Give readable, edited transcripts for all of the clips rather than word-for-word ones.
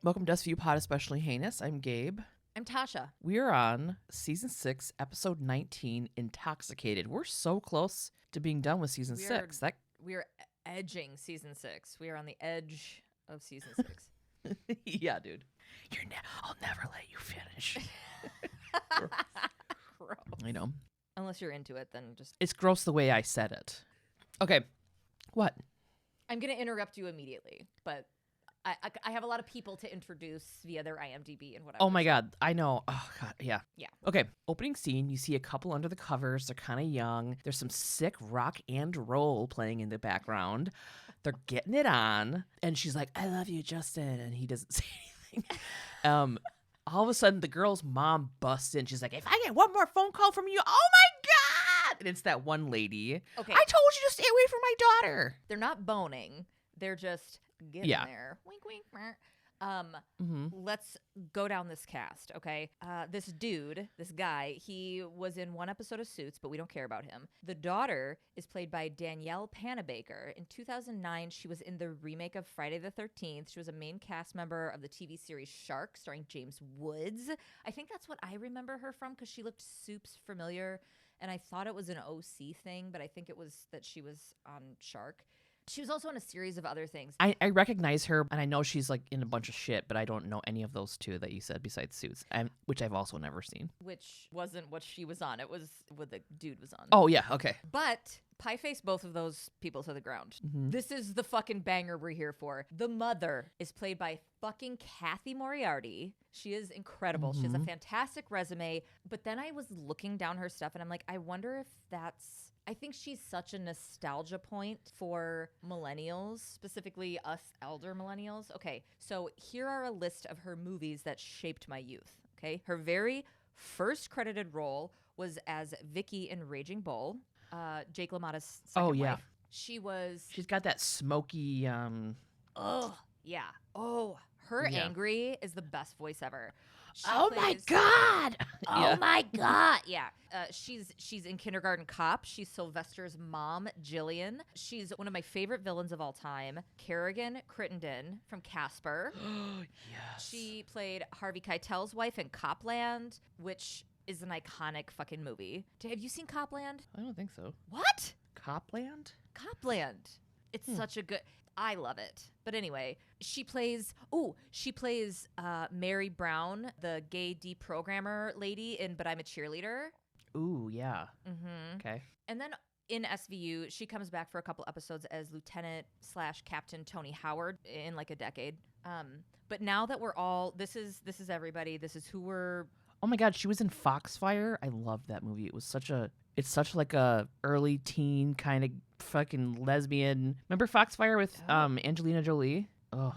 Welcome to SVU POD, Especially Heinous. I'm Gabe. I'm Tasha. We are on Season 6, Episode 19, Intoxicated. We're so close to being done with Season 6. We are edging Season 6. We are on the edge of Season 6. Yeah, dude. I'll never let you finish. Gross. I know. Unless you're into it, then just... It's gross the way I said it. Okay. What? I'm going to interrupt you immediately, but I have a lot of people to introduce via their IMDb and whatever. Oh my God. I know. Oh God. Yeah. Yeah. Okay. Opening scene. You see a couple under the covers. They're kind of young. There's some sick rock and roll playing in the background. They're getting it on. And she's like, I love you, Justin. And he doesn't say anything. All of a sudden, the girl's mom busts in. She's like, if I get one more phone call from you, oh my God. And it's that one lady. Okay. I told you to stay away from my daughter. They're not boning. They're just getting there. Wink, wink. Let's go down this cast, okay? This dude, this guy, he was in one episode of Suits, but we don't care about him. The daughter is played by Danielle Panabaker. In 2009, she was in the remake of Friday the 13th. She was a main cast member of the TV series Shark, starring James Woods. I think that's what I remember her from, because she looked soups familiar, and I thought it was an OC thing, but I think it was that she was on Shark. She was also in a series of other things. I recognize her, and I know she's like in a bunch of shit, but I don't know any of those two that you said besides Suits, which I've also never seen. Which wasn't what she was on. It was what the dude was on. Oh, yeah. Okay. But pie face both of those people to the ground. Mm-hmm. This is the fucking banger we're here for. The mother is played by fucking Kathy Moriarty. She is incredible. Mm-hmm. She has a fantastic resume. But then I was looking down her stuff, and I'm like, I wonder if I think she's such a nostalgia point for millennials, specifically us elder millennials. Okay, so here are a list of her movies that shaped my youth. Okay, her very first credited role was as Vicky in Raging Bull, Jake LaMotta's second wife. She's got that smoky. Oh yeah. Oh, her angry is the best voice ever. My God! Oh my God! Yeah, she's in Kindergarten Cop. She's Sylvester's mom, Jillian. She's one of my favorite villains of all time, Carrigan Crittenden from Casper. Yes. She played Harvey Keitel's wife in Copland, which is an iconic fucking movie. Have you seen Copland? I don't think so. What? Copland? Copland. It's such a good... I love it. But anyway, she plays Mary Brown, the gay deprogrammer lady in But I'm a Cheerleader. Ooh, yeah. Mm-hmm. Okay. And then in SVU, she comes back for a couple episodes as Lieutenant/Captain Tony Howard in like a decade. But now that we're all, this is everybody. This is who we're... Oh my God, she was in Foxfire. I love that movie. It's such like a early teen kind of fucking lesbian. Remember Foxfire with Angelina Jolie? Oh,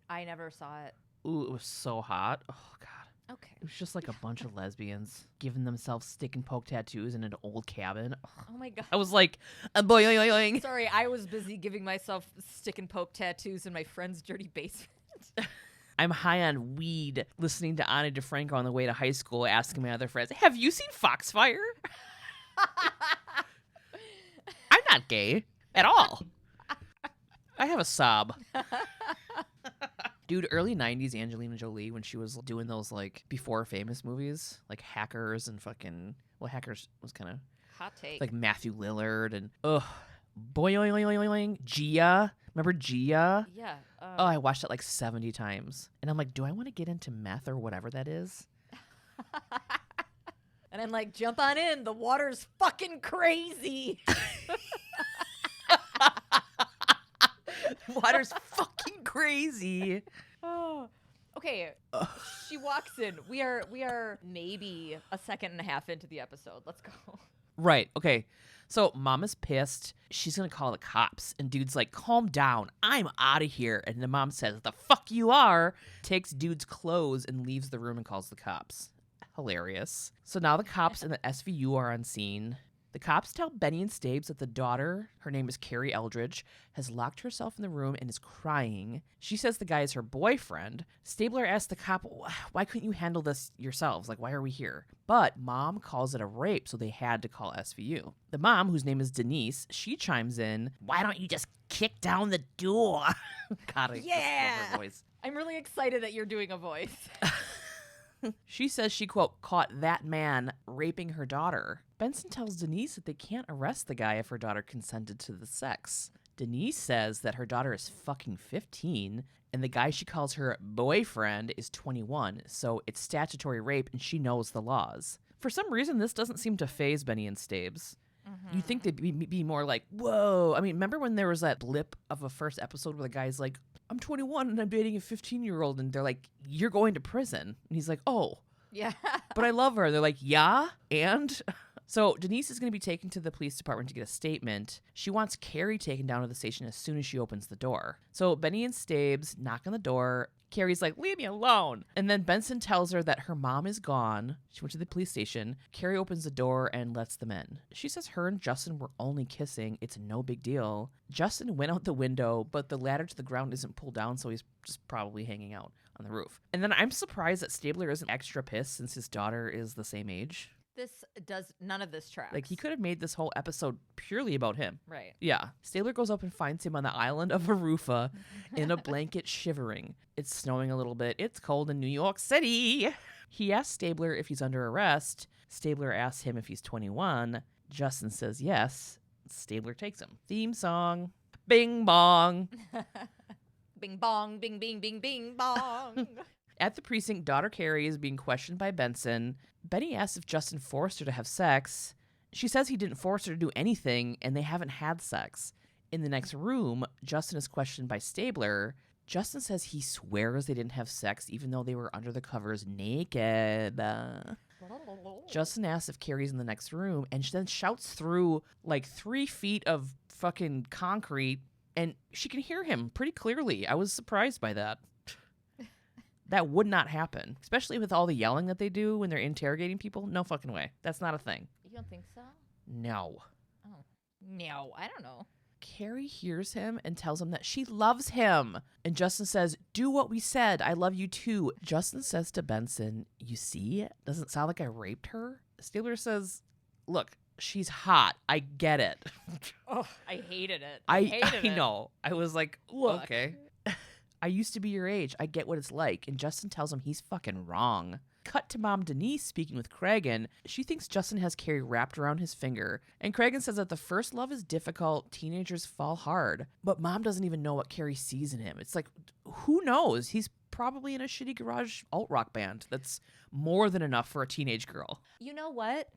I never saw it. Ooh, it was so hot. Oh God. Okay. It was just like a bunch of lesbians giving themselves stick and poke tattoos in an old cabin. Oh my God. I was like, boing. Sorry, I was busy giving myself stick and poke tattoos in my friend's dirty basement. I'm high on weed, listening to Ani DeFranco on the way to high school, asking my other friends, have you seen Foxfire? I'm not gay at all. I have a sob. Dude, early 90s Angelina Jolie, when she was doing those like before famous movies, like Hackers and fucking, well, Hackers was kind of hot take. Like Matthew Lillard and boing. Gia. Remember Gia? Yeah. I watched it like 70 times. And I'm like, do I want to get into meth or whatever that is? And I'm like, jump on in. The water's fucking crazy. Water's fucking crazy. Oh. Okay. She walks in. We are maybe a second and a half into the episode. Let's go. Right. Okay. So mama's pissed. She's going to call the cops. And dude's like, calm down. I'm out of here. And the mom says, the fuck you are. Takes dude's clothes and leaves the room and calls the cops. Hilarious. So now the cops and the SVU are on scene. The cops tell Benny and Stabes that the daughter, her name is Cari Eldridge, has locked herself in the room and is crying. She says the guy is her boyfriend. Stabler asks the cop, why couldn't you handle this yourselves? Like, why are we here? But Mom calls it a rape, so they had to call SVU. The mom, whose name is Denise, she chimes in, why don't you just kick down the door? God, I just love her voice. I'm really excited that you're doing a voice. She says she, quote, caught that man raping her daughter. Benson tells Denise that they can't arrest the guy if her daughter consented to the sex. Denise says that her daughter is fucking 15, and the guy she calls her boyfriend is 21, so it's statutory rape and she knows the laws. For some reason, this doesn't seem to faze Benny and Stabes. Mm-hmm. You'd think they'd be more like, whoa. I mean, remember when there was that blip of a first episode where the guy's like, I'm 21 and I'm dating a 15-year-old, and they're like, you're going to prison. And he's like, oh. Yeah. But I love her. They're like, yeah, and? So Denise is going to be taken to the police department to get a statement. She wants Cari taken down to the station as soon as she opens the door. So Benny and Stabes knock on the door. Cari's like, leave me alone. And then Benson tells her that her mom is gone. She went to the police station. Cari opens the door and lets them in. She says her and Justin were only kissing. It's no big deal. Justin went out the window, but the ladder to the ground isn't pulled down, so he's just probably hanging out on the roof. And then I'm surprised that Stabler isn't extra pissed since his daughter is the same age. None of this tracks. Like, he could have made this whole episode purely about him. Right. Yeah. Stabler goes up and finds him on the island of Arufa in a blanket shivering. It's snowing a little bit. It's cold in New York City. He asks Stabler if he's under arrest. Stabler asks him if he's 21. Justin says yes. Stabler takes him. Theme song. Bing bong. Bing bong, bing, bing, bing, bing bong. At the precinct, daughter Cari is being questioned by Benson. Benny asks if Justin forced her to have sex. She says he didn't force her to do anything, and they haven't had sex. In the next room, Justin is questioned by Stabler. Justin says he swears they didn't have sex, even though they were under the covers naked. Justin asks if Cari's in the next room, and she then shouts through like 3 feet of fucking concrete, and she can hear him pretty clearly. I was surprised by that. That would not happen, especially with all the yelling that they do when they're interrogating people. No fucking way. That's not a thing. You don't think so? No. Oh. No, I don't know. Cari hears him and tells him that she loves him. And Justin says, do what we said. I love you too. Justin says to Benson, you see, doesn't sound like I raped her. Stabler says, look, she's hot. I get it. Oh, I hated it. I know. I was like, look. Okay. I used to be your age. I get what it's like. And Justin tells him he's fucking wrong. Cut to Mom Denise speaking with Carrigan. She thinks Justin has Cari wrapped around his finger. And Carrigan says that the first love is difficult. Teenagers fall hard. But Mom doesn't even know what Cari sees in him. It's like, who knows? He's probably in a shitty garage alt-rock band. That's more than enough for a teenage girl. You know what?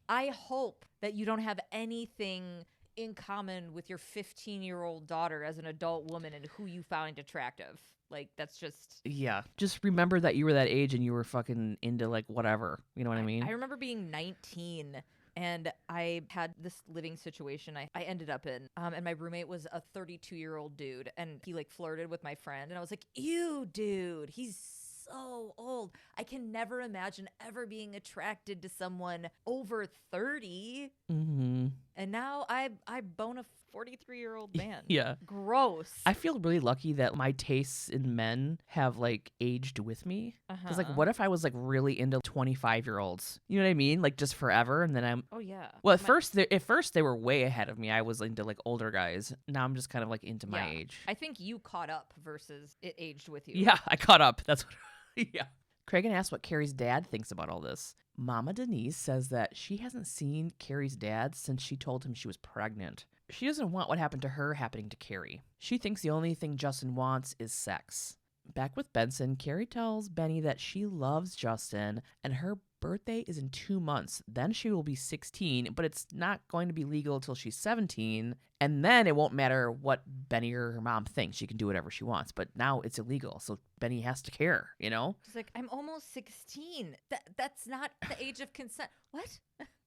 I hope that you don't have anything in common with your 15-year-old daughter as an adult woman and who you find attractive. Like, that's just... Yeah. Just remember that you were that age and you were fucking into, like, whatever. You know what I mean? I remember being 19 and I had this living situation I ended up in. And my roommate was a 32-year-old dude. And he, like, flirted with my friend. And I was like, ew, dude, he's so old. I can never imagine ever being attracted to someone over 30. Mm-hmm. And now I bone a 43-year-old man. Yeah. Gross. I feel really lucky that my tastes in men have, like, aged with me. Because, like, what if I was, like, really into 25-year-olds? You know what I mean? Like, just forever, and then I'm... Oh, yeah. Well, at first they were way ahead of me. I was into, like, older guys. Now I'm just kind of, like, into my age. I think you caught up versus it aged with you. Yeah, I caught up. That's what... Yeah. Carrigan asks what Cari's dad thinks about all this. Mama Denise says that she hasn't seen Cari's dad since she told him she was pregnant. She doesn't want what happened to her happening to Cari. She thinks the only thing Justin wants is sex. Back with Benson, Cari tells Benny that she loves Justin and her birthday is in 2 months. Then she will be 16, but it's not going to be legal until she's 17. And then it won't matter what Benny or her mom thinks. She can do whatever she wants. But now it's illegal, so Benny has to care, you know? She's like, I'm almost 16. That's not the age of consent. What?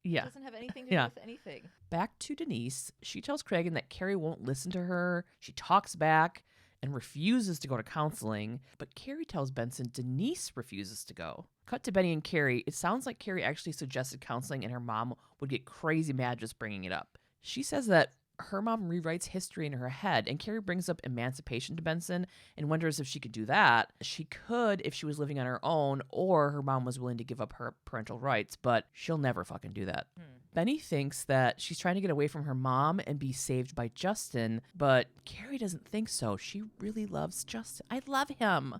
Yeah. It doesn't have anything to do with anything. Back to Denise. She tells Carrigan that Cari won't listen to her. She talks back. and refuses to go to counseling, but Cari tells Benson Denise refuses to go. Cut to Benny and Cari. It sounds like Cari actually suggested counseling and her mom would get crazy mad just bringing it up. She says that her mom rewrites history in her head, and Cari brings up emancipation to Benson and wonders if she could do that. She could if she was living on her own or her mom was willing to give up her parental rights, but she'll never fucking do that. Benny thinks that she's trying to get away from her mom and be saved by Justin, but Cari doesn't think so. She really loves Justin. I love him.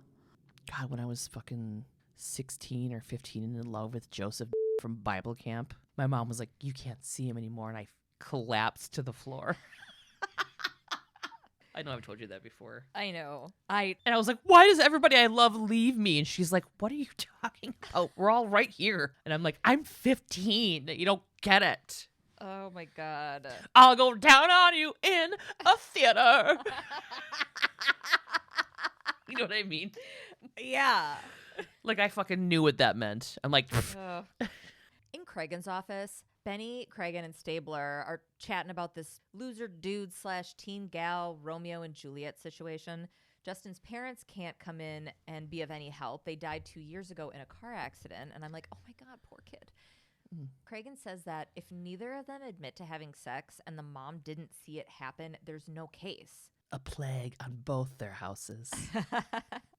God, when I was fucking 16 or 15 and in love with Joseph from Bible camp, my mom was like, you can't see him anymore, and I collapsed to the floor. I know I've told you that before. I know. And I was like, why does everybody I love leave me? And she's like, what are you talking about? We're all right here. And I'm like, I'm 15. You don't get it. Oh my God. I'll go down on you in a theater. You know what I mean? Yeah. Like, I fucking knew what that meant. I'm like, In Carrigan's office, Benny, Carrigan, and Stabler are chatting about this loser dude / teen gal Romeo and Juliet situation. Justin's parents can't come in and be of any help. They died 2 years ago in a car accident. And I'm like, oh my God, poor kid. Carrigan says that if neither of them admit to having sex and the mom didn't see it happen, there's no case. a plague on both their houses.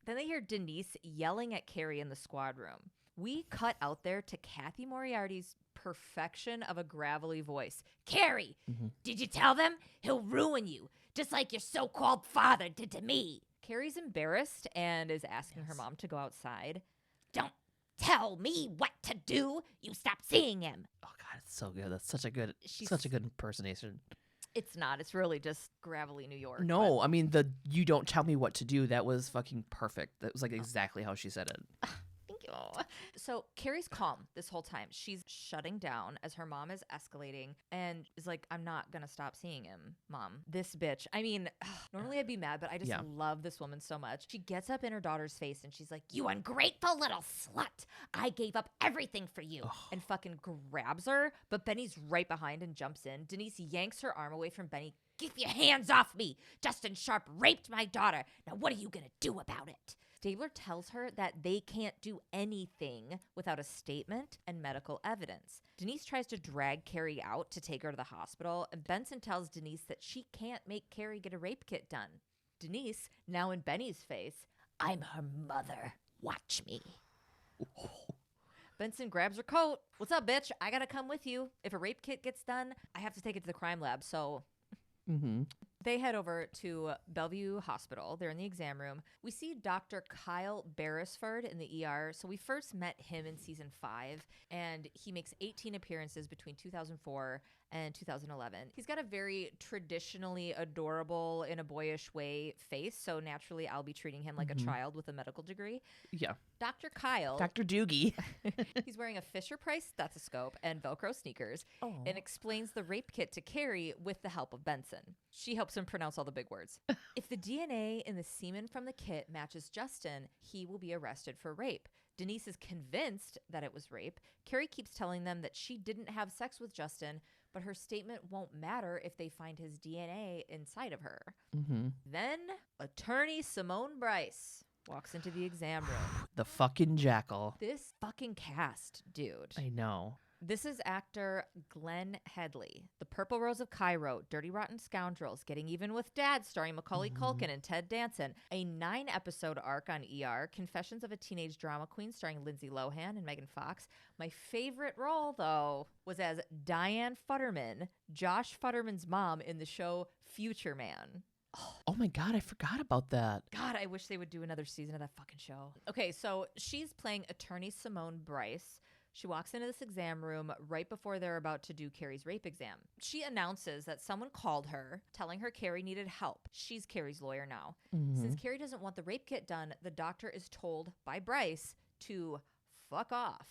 Then they hear Denise yelling at Cari in the squad room. We cut out there to Kathy Moriarty's perfection of a gravelly voice. Cari, did you tell them? He'll ruin you, just like your so-called father did to me. Cari's embarrassed and is asking her mom to go outside. Don't tell me what to do. You stop seeing him. Oh, God, it's so good. That's such a good impersonation. It's not. It's really just gravelly New York. No, I mean, the you don't tell me what to do, that was fucking perfect. That was like exactly how she said it. Thank you. So Cari's calm this whole time. She's shutting down as her mom is escalating and is like, I'm not going to stop seeing him, Mom. This bitch. I mean, normally I'd be mad, but I just love this woman so much. She gets up in her daughter's face and she's like, you ungrateful little slut. I gave up everything for you. And fucking grabs her. But Benny's right behind and jumps in. Denise yanks her arm away from Benny. Get your hands off me. Justin Sharp raped my daughter. Now what are you going to do about it? Stabler tells her that they can't do anything without a statement and medical evidence. Denise tries to drag Cari out to take her to the hospital, and Benson tells Denise that she can't make Cari get a rape kit done. Denise, now in Benny's face, I'm her mother. Watch me. Benson grabs her coat. What's up, bitch? I gotta come with you. If a rape kit gets done, I have to take it to the crime lab, so... They head over to Bellevue Hospital. They're in the exam room. We see Dr. Kyle Beresford in the ER. So we first met him in season 5, and he makes 18 appearances between 2004 and 2011. He's got a very traditionally adorable, in a boyish way, face. So naturally, I'll be treating him like a child with a medical degree. Yeah. Dr. Kyle. Dr. Doogie. He's wearing a Fisher-Price stethoscope and Velcro sneakers and explains the rape kit to Cari with the help of Benson. She helps him pronounce all the big words. If the DNA in the semen from the kit matches Justin, he will be arrested for rape. Denise is convinced that it was rape. Cari keeps telling them that she didn't have sex with Justin, but her statement won't matter if they find his DNA inside of her. Then attorney Simone Brice walks into the exam room. The fucking jackal. This fucking cast, dude. I know. This is actor Glenn Headley. The Purple Rose of Cairo, Dirty Rotten Scoundrels, Getting Even with Dad, starring Macaulay Culkin and Ted Danson. A 9-episode arc on ER, Confessions of a Teenage Drama Queen, starring Lindsay Lohan and Megan Fox. My favorite role, though, was as Diane Futterman, Josh Futterman's mom in the show Future Man. Oh my God, I forgot about that. God, I wish they would do another season of that fucking show. Okay, so she's playing attorney Simone Brice. She walks into this exam room right before they're about to do Cari's rape exam. She announces that someone called her, telling her Cari needed help. She's Cari's lawyer now. Since Cari doesn't want the rape kit done, the doctor is told by Brice to fuck off.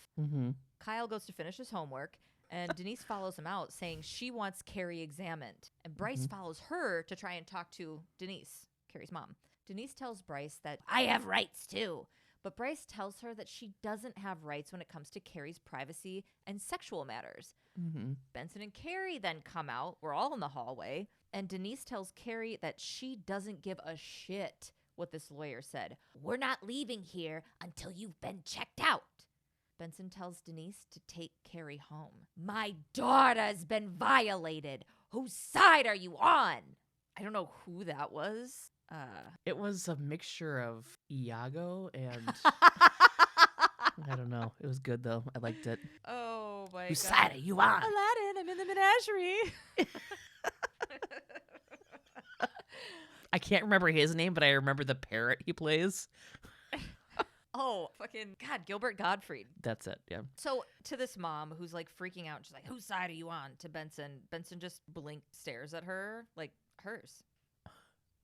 Kyle goes to finish his homework, and Denise follows him out, saying she wants Cari examined. And Brice follows her to try and talk to Denise, Cari's mom. Denise tells Brice that, I have rights too. But Brice tells her that she doesn't have rights when it comes to Cari's privacy and sexual matters. Benson and Cari then come out. We're all in the hallway. And Denise tells Cari that she doesn't give a shit what this lawyer said. We're not leaving here until you've been checked out. Benson tells Denise to take Cari home. My daughter's been violated. Whose side are you on? I don't know who that was. It was a mixture of Iago and I don't know. It was good though. I liked it. Oh my Whose God. side are you on? Aladdin, I'm in the menagerie. I can't remember his name, but I remember the parrot he plays. Oh, fucking God, Gilbert Gottfried. That's it, yeah. So to this mom who's like freaking out, she's like, whose side are you on? To Benson. Benson just stares at her like, hers.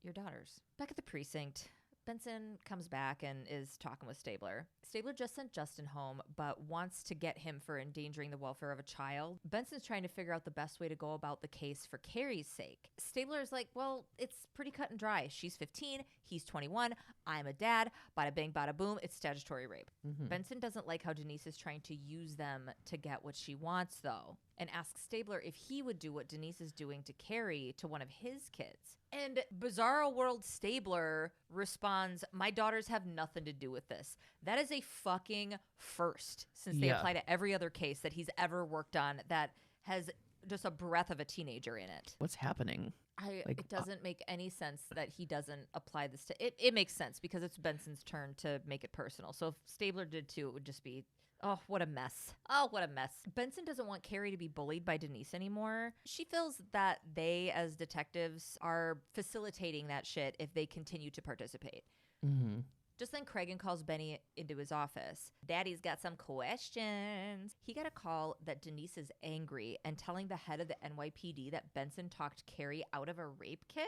Your daughter's. Back at the precinct, Benson comes back and is talking with Stabler. Stabler just sent Justin home, but wants to get him for endangering the welfare of a child. Benson's trying to figure out the best way to go about the case for Cari's sake. Stabler's like, well, it's pretty cut and dry. She's 15, he's 21, I'm a dad, bada bing, bada boom, it's statutory rape. Mm-hmm. Benson doesn't like how Denise is trying to use them to get what she wants, though, and asks Stabler if he would do what Denise is doing to Cari to one of his kids. And Bizarro World Stabler responds, my daughters have nothing to do with this. That is a fucking first, since they apply to every other case that he's ever worked on that has just a breath of a teenager in it. What's happening? It doesn't make any sense that he doesn't apply this to it. Makes sense because it's Benson's turn to make it personal. So if Stabler did too, it would just be, oh, what a mess. Oh, what a mess. Benson doesn't want Cari to be bullied by Denise anymore. She feels that they, as detectives, are facilitating that shit if they continue to participate. Mm-hmm. Just then, Carrigan calls Benny into his office. Daddy's got some questions. He got a call that Denise is angry and telling the head of the NYPD that Benson talked Cari out of a rape kit? ?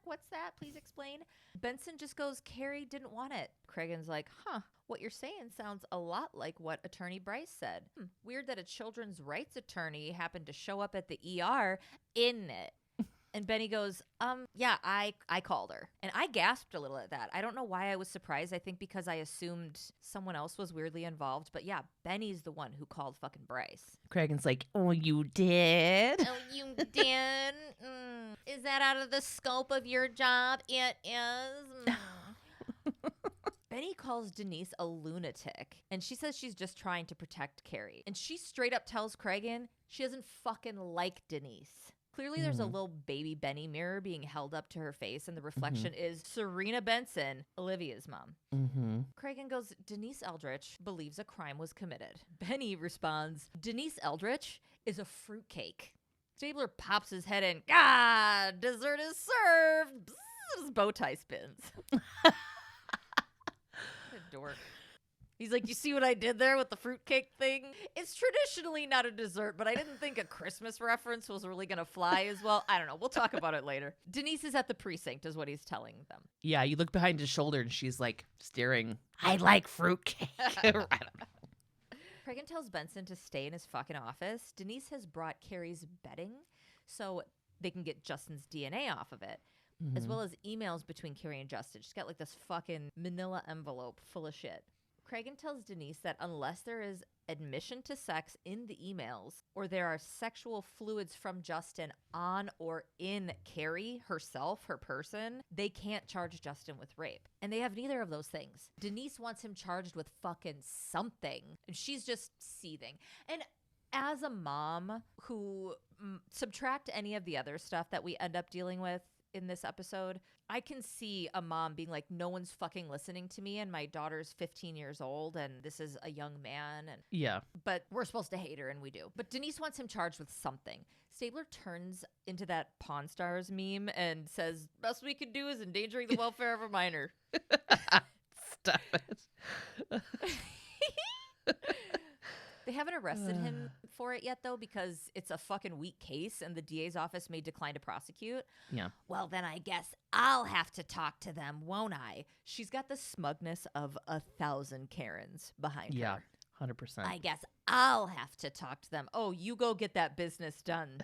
What's that? Please explain. Benson just goes, Cari didn't want it. Carrigan's like, what you're saying sounds a lot like what Attorney Brice said. Weird that a children's rights attorney happened to show up at the ER in it. And Benny goes, yeah, I called her. And I gasped a little at that. I don't know why I was surprised. I think because I assumed someone else was weirdly involved. But yeah, Benny's the one who called fucking Brice. Carrigan's like, oh, you did? Oh, you did? Is that out of the scope of your job? It is. Benny calls Denise a lunatic, and she says she's just trying to protect Cari. And she straight up tells Carrigan she doesn't fucking like Denise. Clearly, there's a little baby Benny mirror being held up to her face, and the reflection is Serena Benson, Olivia's mom. Mm-hmm. Carrigan goes, Denise Eldridge believes a crime was committed. Benny responds, Denise Eldridge is a fruitcake. Stabler pops his head in. Dessert is served. Bzz, his bow tie spins. What a dork. He's like, you see what I did there with the fruitcake thing? It's traditionally not a dessert, but I didn't think a Christmas reference was really going to fly as well. I don't know. We'll talk about it later. Denise is at the precinct is what he's telling them. Yeah, you look behind his shoulder and she's like staring. I like fruitcake. I don't know. Carrigan tells Benson to stay in his fucking office. Denise has brought Cari's bedding so they can get Justin's DNA off of it, as well as emails between Cari and Justin. She's got like this fucking manila envelope full of shit. Carrigan tells Denise that unless there is admission to sex in the emails or there are sexual fluids from Justin on or in Cari herself, her person, they can't charge Justin with rape. And they have neither of those things. Denise wants him charged with fucking something, and she's just seething. And as a mom who subtract any of the other stuff that we end up dealing with in this episode, I can see a mom being like, no one's fucking listening to me, and my daughter's 15 years old, and this is a young man, and but we're supposed to hate her, and we do. But Denise wants him charged with something. Stabler turns into that Pawn Stars meme and says, best we could do is endangering the welfare of a minor. Stop it. They haven't arrested him for it yet, though, because it's a fucking weak case and the DA's office may decline to prosecute. Yeah. Well, then I guess I'll have to talk to them, won't I? She's got the smugness of 1,000 Karens behind her. Yeah, 100%. I guess I'll have to talk to them. Oh, you go get that business done,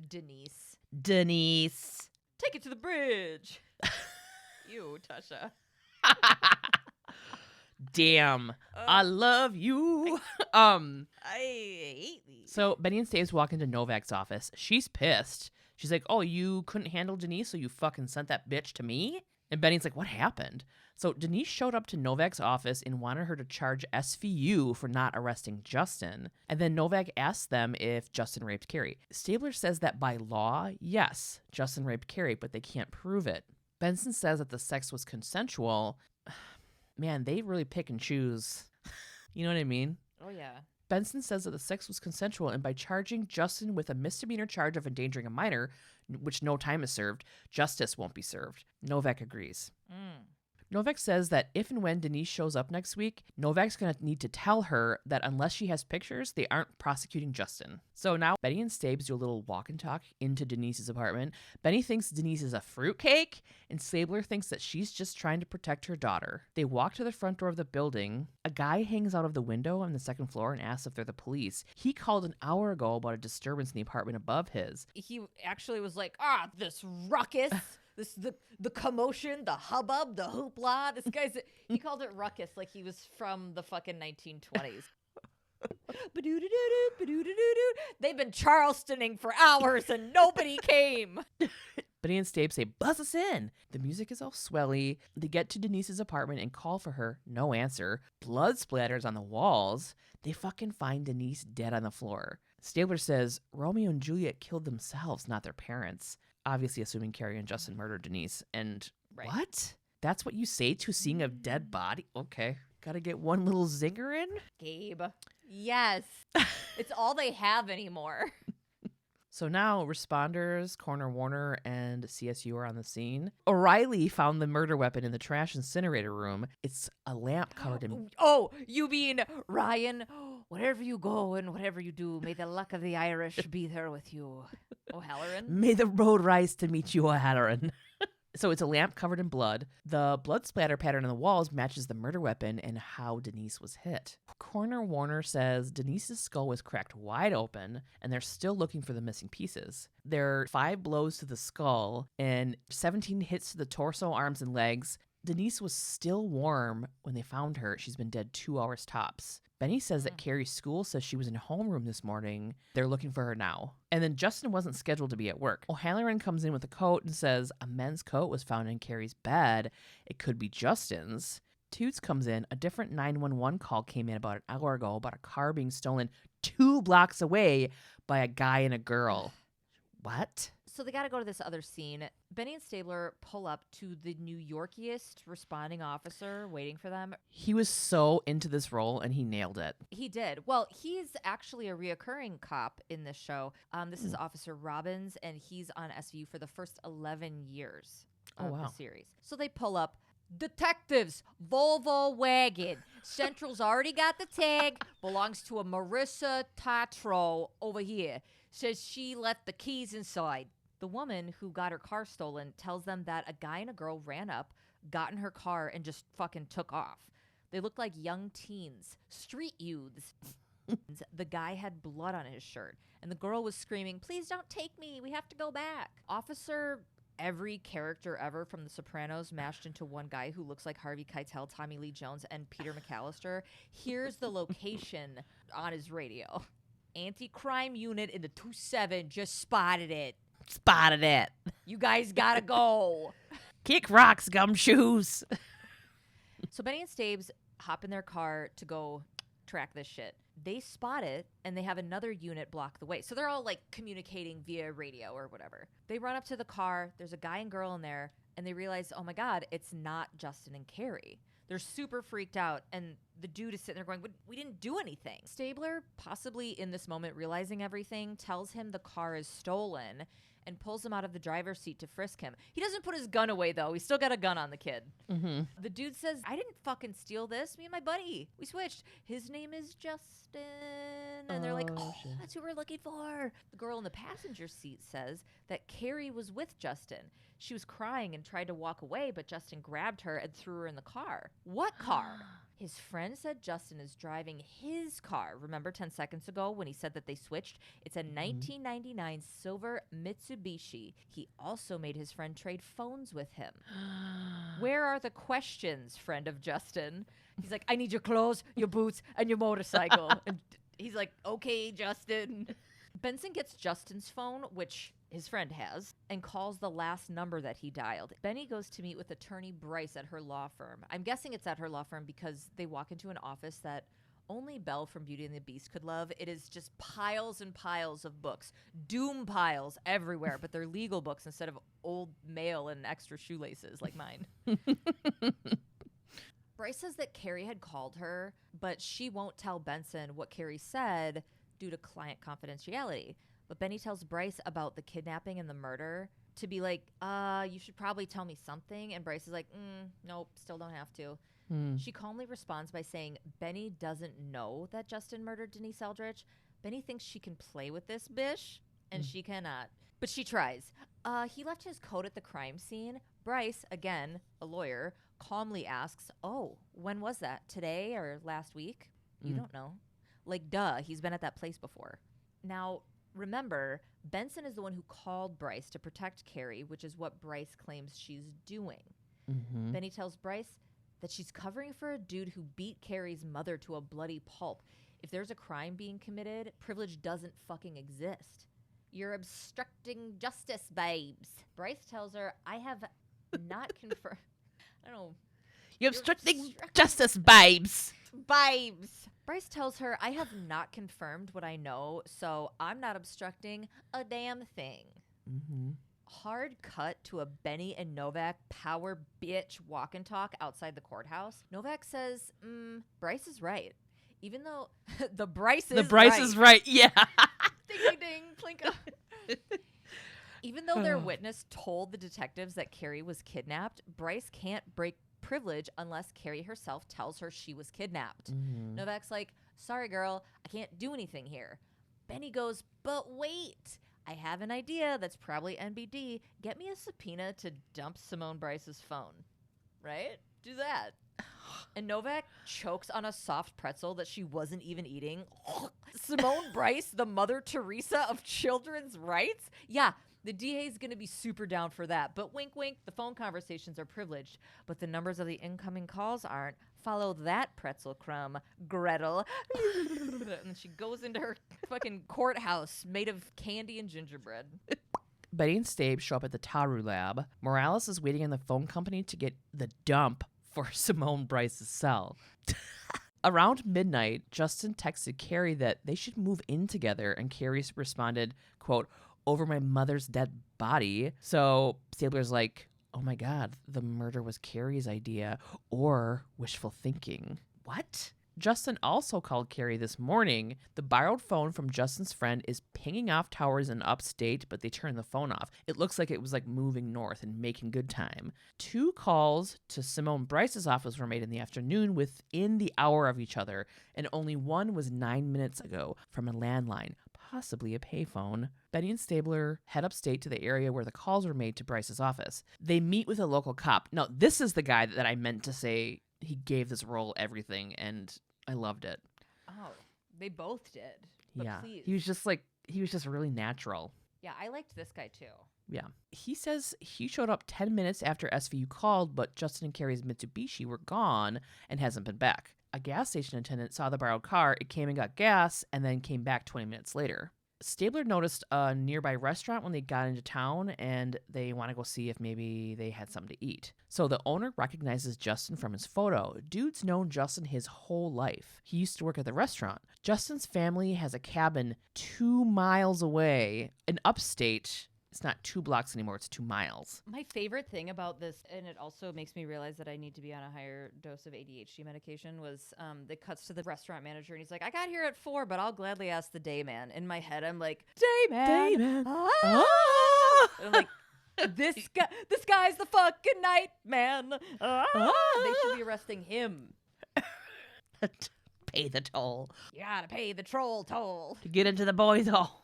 Denise. Take it to the bridge. You, Tasha. Damn. I love you. I hate these. So Benny and Staves walk into Novak's office. She's pissed. She's like, oh, you couldn't handle Denise, so you fucking sent that bitch to me? And Benny's like, what happened? So Denise showed up to Novak's office and wanted her to charge SVU for not arresting Justin. And then Novak asked them if Justin raped Cari. Stabler says that by law, yes, Justin raped Cari, but they can't prove it. Benson says that the sex was consensual. Man, they really pick and choose. You know what I mean? Oh, yeah. Benson says that the sex was consensual, and by charging Justin with a misdemeanor charge of endangering a minor, which no time is served, justice won't be served. Novak agrees. Novak says that if and when Denise shows up next week, Novak's going to need to tell her that unless she has pictures, they aren't prosecuting Justin. So now Benny and Stabes do a little walk and talk into Denise's apartment. Benny thinks Denise is a fruitcake, and Stabler thinks that she's just trying to protect her daughter. They walk to the front door of the building. A guy hangs out of the window on the second floor and asks if they're the police. He called an hour ago about a disturbance in the apartment above his. He actually was like, this ruckus. This the commotion, the hubbub, the hoopla. This guy's he called it ruckus like he was from the fucking 1920s. They've been Charlestoning for hours and nobody came. Benny and Stabe say, buzz us in. The music is all swelly. They get to Denise's apartment and call for her. No answer. Blood splatters on the walls. They fucking find Denise dead on the floor. Stabler says Romeo and Juliet killed themselves, not their parents. Obviously assuming Cari and Justin murdered Denise. And what? That's what you say to seeing a dead body? Okay. Gotta get one little zinger in? Gabe. Yes. It's all they have anymore. So now responders, Coroner Warner, and CSU are on the scene. O'Reilly found the murder weapon in the trash incinerator room. It's a lamp covered in... Oh, you mean Ryan? Wherever you go and whatever you do, may the luck of the Irish be there with you. O'Halloran? May the road rise to meet you, O'Halloran. So it's a lamp covered in blood. The blood splatter pattern on the walls matches the murder weapon and how Denise was hit. Coroner Warner says Denise's skull was cracked wide open, and they're still looking for the missing pieces. There are 5 blows to the skull and 17 hits to the torso, arms, and legs. Denise was still warm when they found her. She's been dead 2 hours tops. Benny says that Cari's school says she was in homeroom this morning. They're looking for her now. And then Justin wasn't scheduled to be at work. O'Halloran comes in with a coat and says a men's coat was found in Cari's bed. It could be Justin's. Toots comes in. A different 911 call came in about an hour ago about a car being stolen 2 blocks away by a guy and a girl. What? So they got to go to this other scene. Benny and Stabler pull up to the New Yorkiest responding officer waiting for them. He was so into this role, and he nailed it. He did. Well, he's actually a reoccurring cop in this show. This is Officer Robbins, and he's on SVU for the first 11 years of the series. So they pull up. Detectives, Volvo wagon. Central's already got the tag. Belongs to a Marissa Tatro over here. Says she left the keys inside. The woman who got her car stolen tells them that a guy and a girl ran up, got in her car, and just fucking took off. They looked like young teens, street youths. The guy had blood on his shirt, and the girl was screaming, "Please don't take me. We have to go back." Officer, every character ever from The Sopranos mashed into one guy who looks like Harvey Keitel, Tommy Lee Jones, and Peter McAllister. Here's the location on his radio. Anti-crime unit in the 2-7 just spotted it. Spotted it. You guys gotta go. Kick rocks, gumshoes. So Benny and Stabes hop in their car to go track this shit. They spot it, and they have another unit block the way. So they're all like communicating via radio or whatever. They run up to the car. There's a guy and girl in there, and they realize, oh my God, it's not Justin and Cari. They're super freaked out, and the dude is sitting there going, we didn't do anything. Stabler, possibly in this moment realizing everything, tells him the car is stolen and pulls him out of the driver's seat to frisk him. He doesn't put his gun away, though. He's still got a gun on the kid. Mm-hmm. The dude says, I didn't fucking steal this. Me and my buddy, we switched. His name is Justin. And they're like, shit. That's who we're looking for. The girl in the passenger seat says that Cari was with Justin. She was crying and tried to walk away, but Justin grabbed her and threw her in the car. What car? His friend said Justin is driving his car. Remember 10 seconds ago when he said that they switched? It's a 1999 silver Mitsubishi. He also made his friend trade phones with him. Where are the questions, friend of Justin? He's like, I need your clothes, your boots, and your motorcycle. And he's like, okay, Justin. Benson gets Justin's phone, which his friend has, and calls the last number that he dialed. Benny goes to meet with attorney Brice at her law firm. I'm guessing it's at her law firm because they walk into an office that only Belle from Beauty and the Beast could love. It is just piles and piles of books. Doom piles everywhere, but they're legal books instead of old mail and extra shoelaces like mine. Brice says that Cari had called her, but she won't tell Benson what Cari said due to client confidentiality. But Benny tells Brice about the kidnapping and the murder to be like, you should probably tell me something. And Brice is like, nope, still don't have to. She calmly responds by saying Benny doesn't know that Justin murdered Denise Eldridge. Benny thinks she can play with this bish, and she cannot. But she tries. He left his coat at the crime scene. Brice, again, a lawyer, calmly asks, oh, when was that? Today or last week? You don't know. Like, duh, he's been at that place before. Now, remember, Benson is the one who called Brice to protect Cari, which is what Brice claims she's doing. Benny tells Brice that she's covering for a dude who beat Cari's mother to a bloody pulp. If there's a crime being committed, privilege doesn't fucking exist. You're obstructing justice, babes. Brice tells her, I have not confirmed. I don't know. You're obstructing justice, babes. Babes. Brice tells her, I have not confirmed what I know, so I'm not obstructing a damn thing. Hard cut to a Benny and Novak power bitch walk and talk outside the courthouse. Novak says, Brice is right. Even though the Brice is right. Yeah. Ding, ding, ding, plinko. Even though their witness told the detectives that Cari was kidnapped, Brice can't break privilege unless Cari herself tells her she was kidnapped. Novak's like, sorry, girl, I can't do anything here. Benny goes, but wait. I have an idea that's probably NBD. Get me a subpoena to dump Simone Brice's phone. Right? Do that. And Novak chokes on a soft pretzel that she wasn't even eating. Simone Brice, the Mother Teresa of children's rights? Yeah, the DA is going to be super down for that. But wink, wink, the phone conversations are privileged. But the numbers of the incoming calls aren't. Follow that pretzel crumb, Gretel. And she goes into her fucking courthouse made of candy and gingerbread. Betty and Stabe show up at the Taru lab. Morales is waiting on the phone company to get the dump for Simone Brice's cell. Around midnight, Justin texted Cari that they should move in together, and Cari responded, quote, over my mother's dead body. So Stabler's like, oh my God, the murder was Cari's idea or wishful thinking. What? Justin also called Cari this morning. The borrowed phone from Justin's friend is pinging off towers in upstate, but they turned the phone off. It looks like it was like moving north and making good time. 2 calls to Simone Brice's office were made in the afternoon within the hour of each other, and only one was 9 minutes ago from a landline, possibly a payphone. Betty and Stabler head upstate to the area where the calls were made to Brice's office. They meet with a local cop. Now, this is the guy that I meant to say he gave this role everything, and I loved it. Oh, they both did. But yeah. Please. He was just really natural. Yeah, I liked this guy too. Yeah. He says he showed up 10 minutes after SVU called, but Justin and Cari's Mitsubishi were gone and hasn't been back. A gas station attendant saw the borrowed car, it came and got gas, and then came back 20 minutes later. Stabler noticed a nearby restaurant when they got into town, and they want to go see if maybe they had something to eat. So the owner recognizes Justin from his photo. Dude's known Justin his whole life. He used to work at the restaurant. Justin's family has a cabin 2 miles away in upstate. It's not 2 blocks anymore, it's 2 miles. My favorite thing about this, and it also makes me realize that I need to be on a higher dose of ADHD medication, was the cuts to the restaurant manager, and he's like, I got here at 4, but I'll gladly ask the day man. In my head, I'm like, day man. Ah! And I'm like, this guy's the fucking night man. Ah! They should be arresting him. Pay the toll. You gotta pay the troll toll. To get into the boys' hall.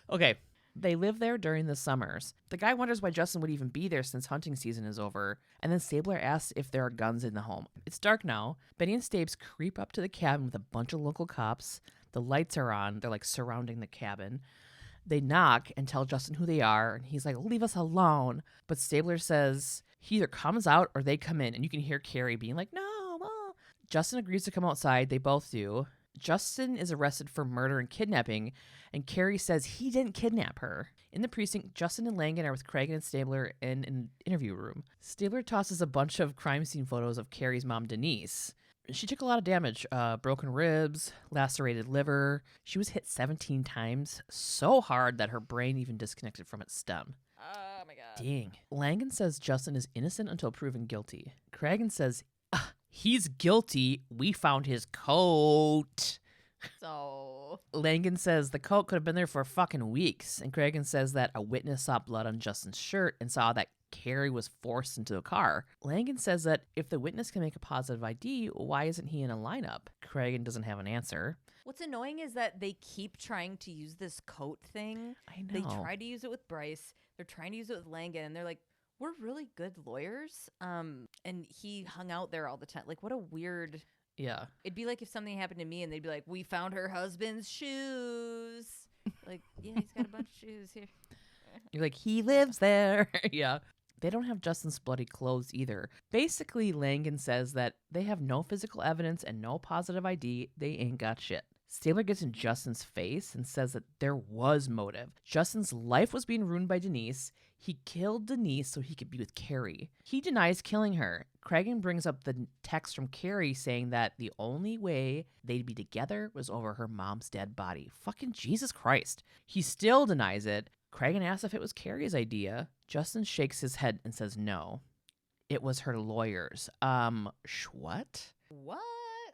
Okay. They live there during the summers. The guy wonders why Justin would even be there since hunting season is over, and then Stabler asks if there are guns in the home. It's dark now. Benny and Stabes creep up to the cabin with a bunch of local cops. The lights are on. They're like surrounding the cabin. They knock and tell Justin who they are, and he's like, leave us alone. But Stabler says he either comes out or they come in, and you can hear Cari being like, no, Mom. Justin agrees to come outside. They both do. Justin is arrested for murder and kidnapping, and Cari says he didn't kidnap her. In the precinct, Justin and Langan are with Craig and Stabler in an interview room. Stabler tosses a bunch of crime scene photos of Carrie's mom, Denise. She took a lot of damage, broken ribs, lacerated liver. She was hit 17 times, so hard that her brain even disconnected from its stem. Oh my god. Dang. Langan says Justin is innocent until proven guilty. Cragen says, he's guilty. We found his coat. So Langan says the coat could have been there for fucking weeks. And Cragen says that a witness saw blood on Justin's shirt and saw that Cari was forced into a car. Langan says that if the witness can make a positive ID, why isn't he in a lineup? Cragen doesn't have an answer. what's annoying is that they keep trying to use this coat thing. I know. They tried to use it with Brice. They're trying to use it with Langan, and they're like, we're really good lawyers. And he hung out there all the time. Like, what a weird... Yeah. It'd be like if something happened to me and they'd be like, we found her husband's shoes. Like, yeah, he's got a bunch of shoes here. You're like, he lives there. Yeah. They don't have Justin's bloody clothes either. Basically, Langan says that they have no physical evidence and no positive ID. They ain't got shit. Stabler gets in Justin's face and says that there was motive. Justin's life was being ruined by Denise. He killed Denise so he could be with Cari. He denies killing her. Cragen brings up the text from Cari saying that the only way they'd be together was over her mom's dead body. Fucking Jesus Christ. He still denies it. Cragen asks if it was Cari's idea. Justin shakes his head and says no. It was her lawyers. What? What?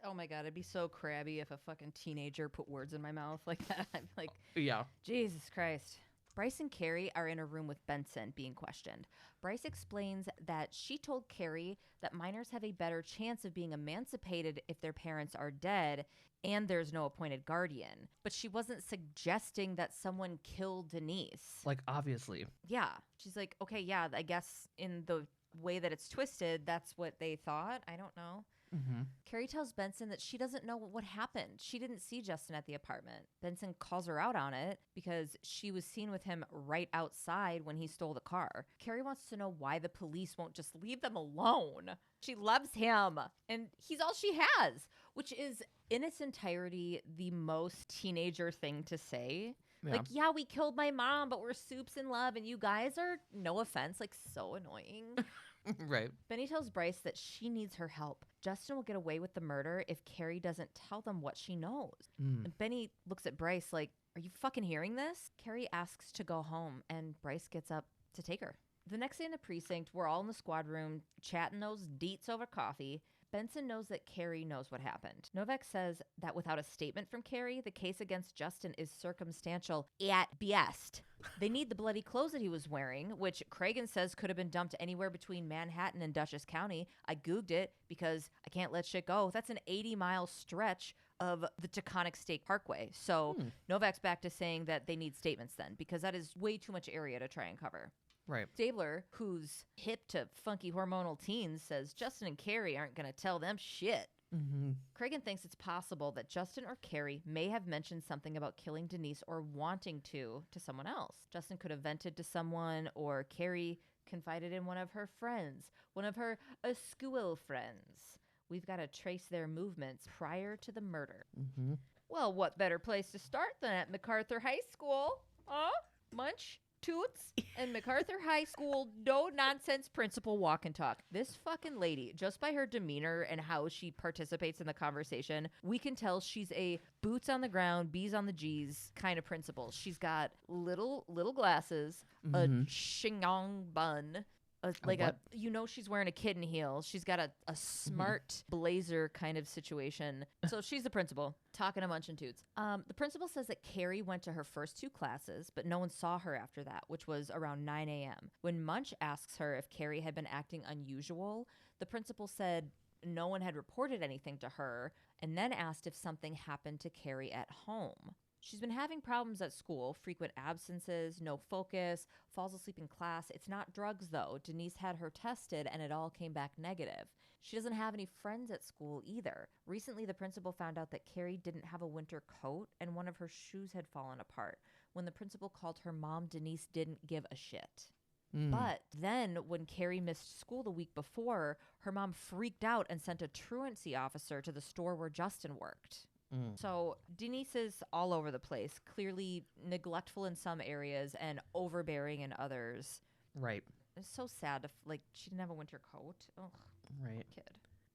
Oh my god, I'd be so crabby if a fucking teenager put words in my mouth like that. I'm like, Yeah. Jesus Christ. Brice and Cari are in a room with Benson being questioned. Brice explains that she told Cari that minors have a better chance of being emancipated if their parents are dead and there's no appointed guardian. But she wasn't suggesting that someone killed Denise. Like, obviously. Yeah. She's like, okay, yeah, I guess in the way that it's twisted, that's what they thought. I don't know. Mm-hmm. Cari tells Benson that she doesn't know what happened. She didn't see Justin at the apartment. Benson calls her out on it because she was seen with him right outside when he stole the car. Cari wants to know why the police won't just leave them alone. She loves him, and he's all she has, which is in its entirety the most teenager thing to say. Yeah. Like, yeah, we killed my mom, but we're soups in love, and you guys are, no offense, like so annoying. Right. Benny tells Brice that she needs her help. Justin will get away with the murder if Cari doesn't tell them what she knows. And Benny looks at Brice like, are you fucking hearing this? Cari asks to go home, and Brice gets up to take her. The next day in the precinct, we're all in the squad room chatting those deets over coffee. Benson knows that Cari knows what happened. Novak says that without a statement from Cari, the case against Justin is circumstantial at best. They need the bloody clothes that he was wearing, which Cragen says could have been dumped anywhere between Manhattan and Dutchess County. I Googled it because I can't let shit go. That's an 80-mile stretch of the Taconic State Parkway. So Novak's back to saying that they need statements then, because that is way too much area to try and cover. Right. Stabler, who's hip to funky hormonal teens, says Justin and Cari aren't going to tell them shit. Mm-hmm. Cragen thinks it's possible that Justin or Cari may have mentioned something about killing Denise or wanting to someone else. Justin could have vented to someone, or Cari confided in one of her friends, one of her school friends. We've got to trace their movements prior to the murder. Mm-hmm. Well, what better place to start than at MacArthur High School? Huh? Munch? Toots and MacArthur High School no-nonsense principal walk and talk. This fucking lady, just by her demeanor and how she participates in the conversation, we can tell she's a boots on the ground, bees on the G's kind of principal. She's got little glasses, a chignon bun, she's wearing a kitten heel. She's got a smart blazer kind of situation. So she's the principal, talking to Munch and Toots. The principal says that Cari went to her first 2 classes, but no one saw her after that, which was around 9 a.m. When Munch asks her if Cari had been acting unusual, the principal said no one had reported anything to her, and then asked if something happened to Cari at home. She's been having problems at school, frequent absences, no focus, falls asleep in class. It's not drugs, though. Denise had her tested, and it all came back negative. She doesn't have any friends at school either. Recently, the principal found out that Cari didn't have a winter coat, and one of her shoes had fallen apart. When the principal called her mom, Denise didn't give a shit. But then when Cari missed school the week before, her mom freaked out and sent a truancy officer to the store where Justin worked. So Denise is all over the place, clearly neglectful in some areas and overbearing in others. Right. It's so sad. She didn't have a winter coat. Ugh, Right. kid.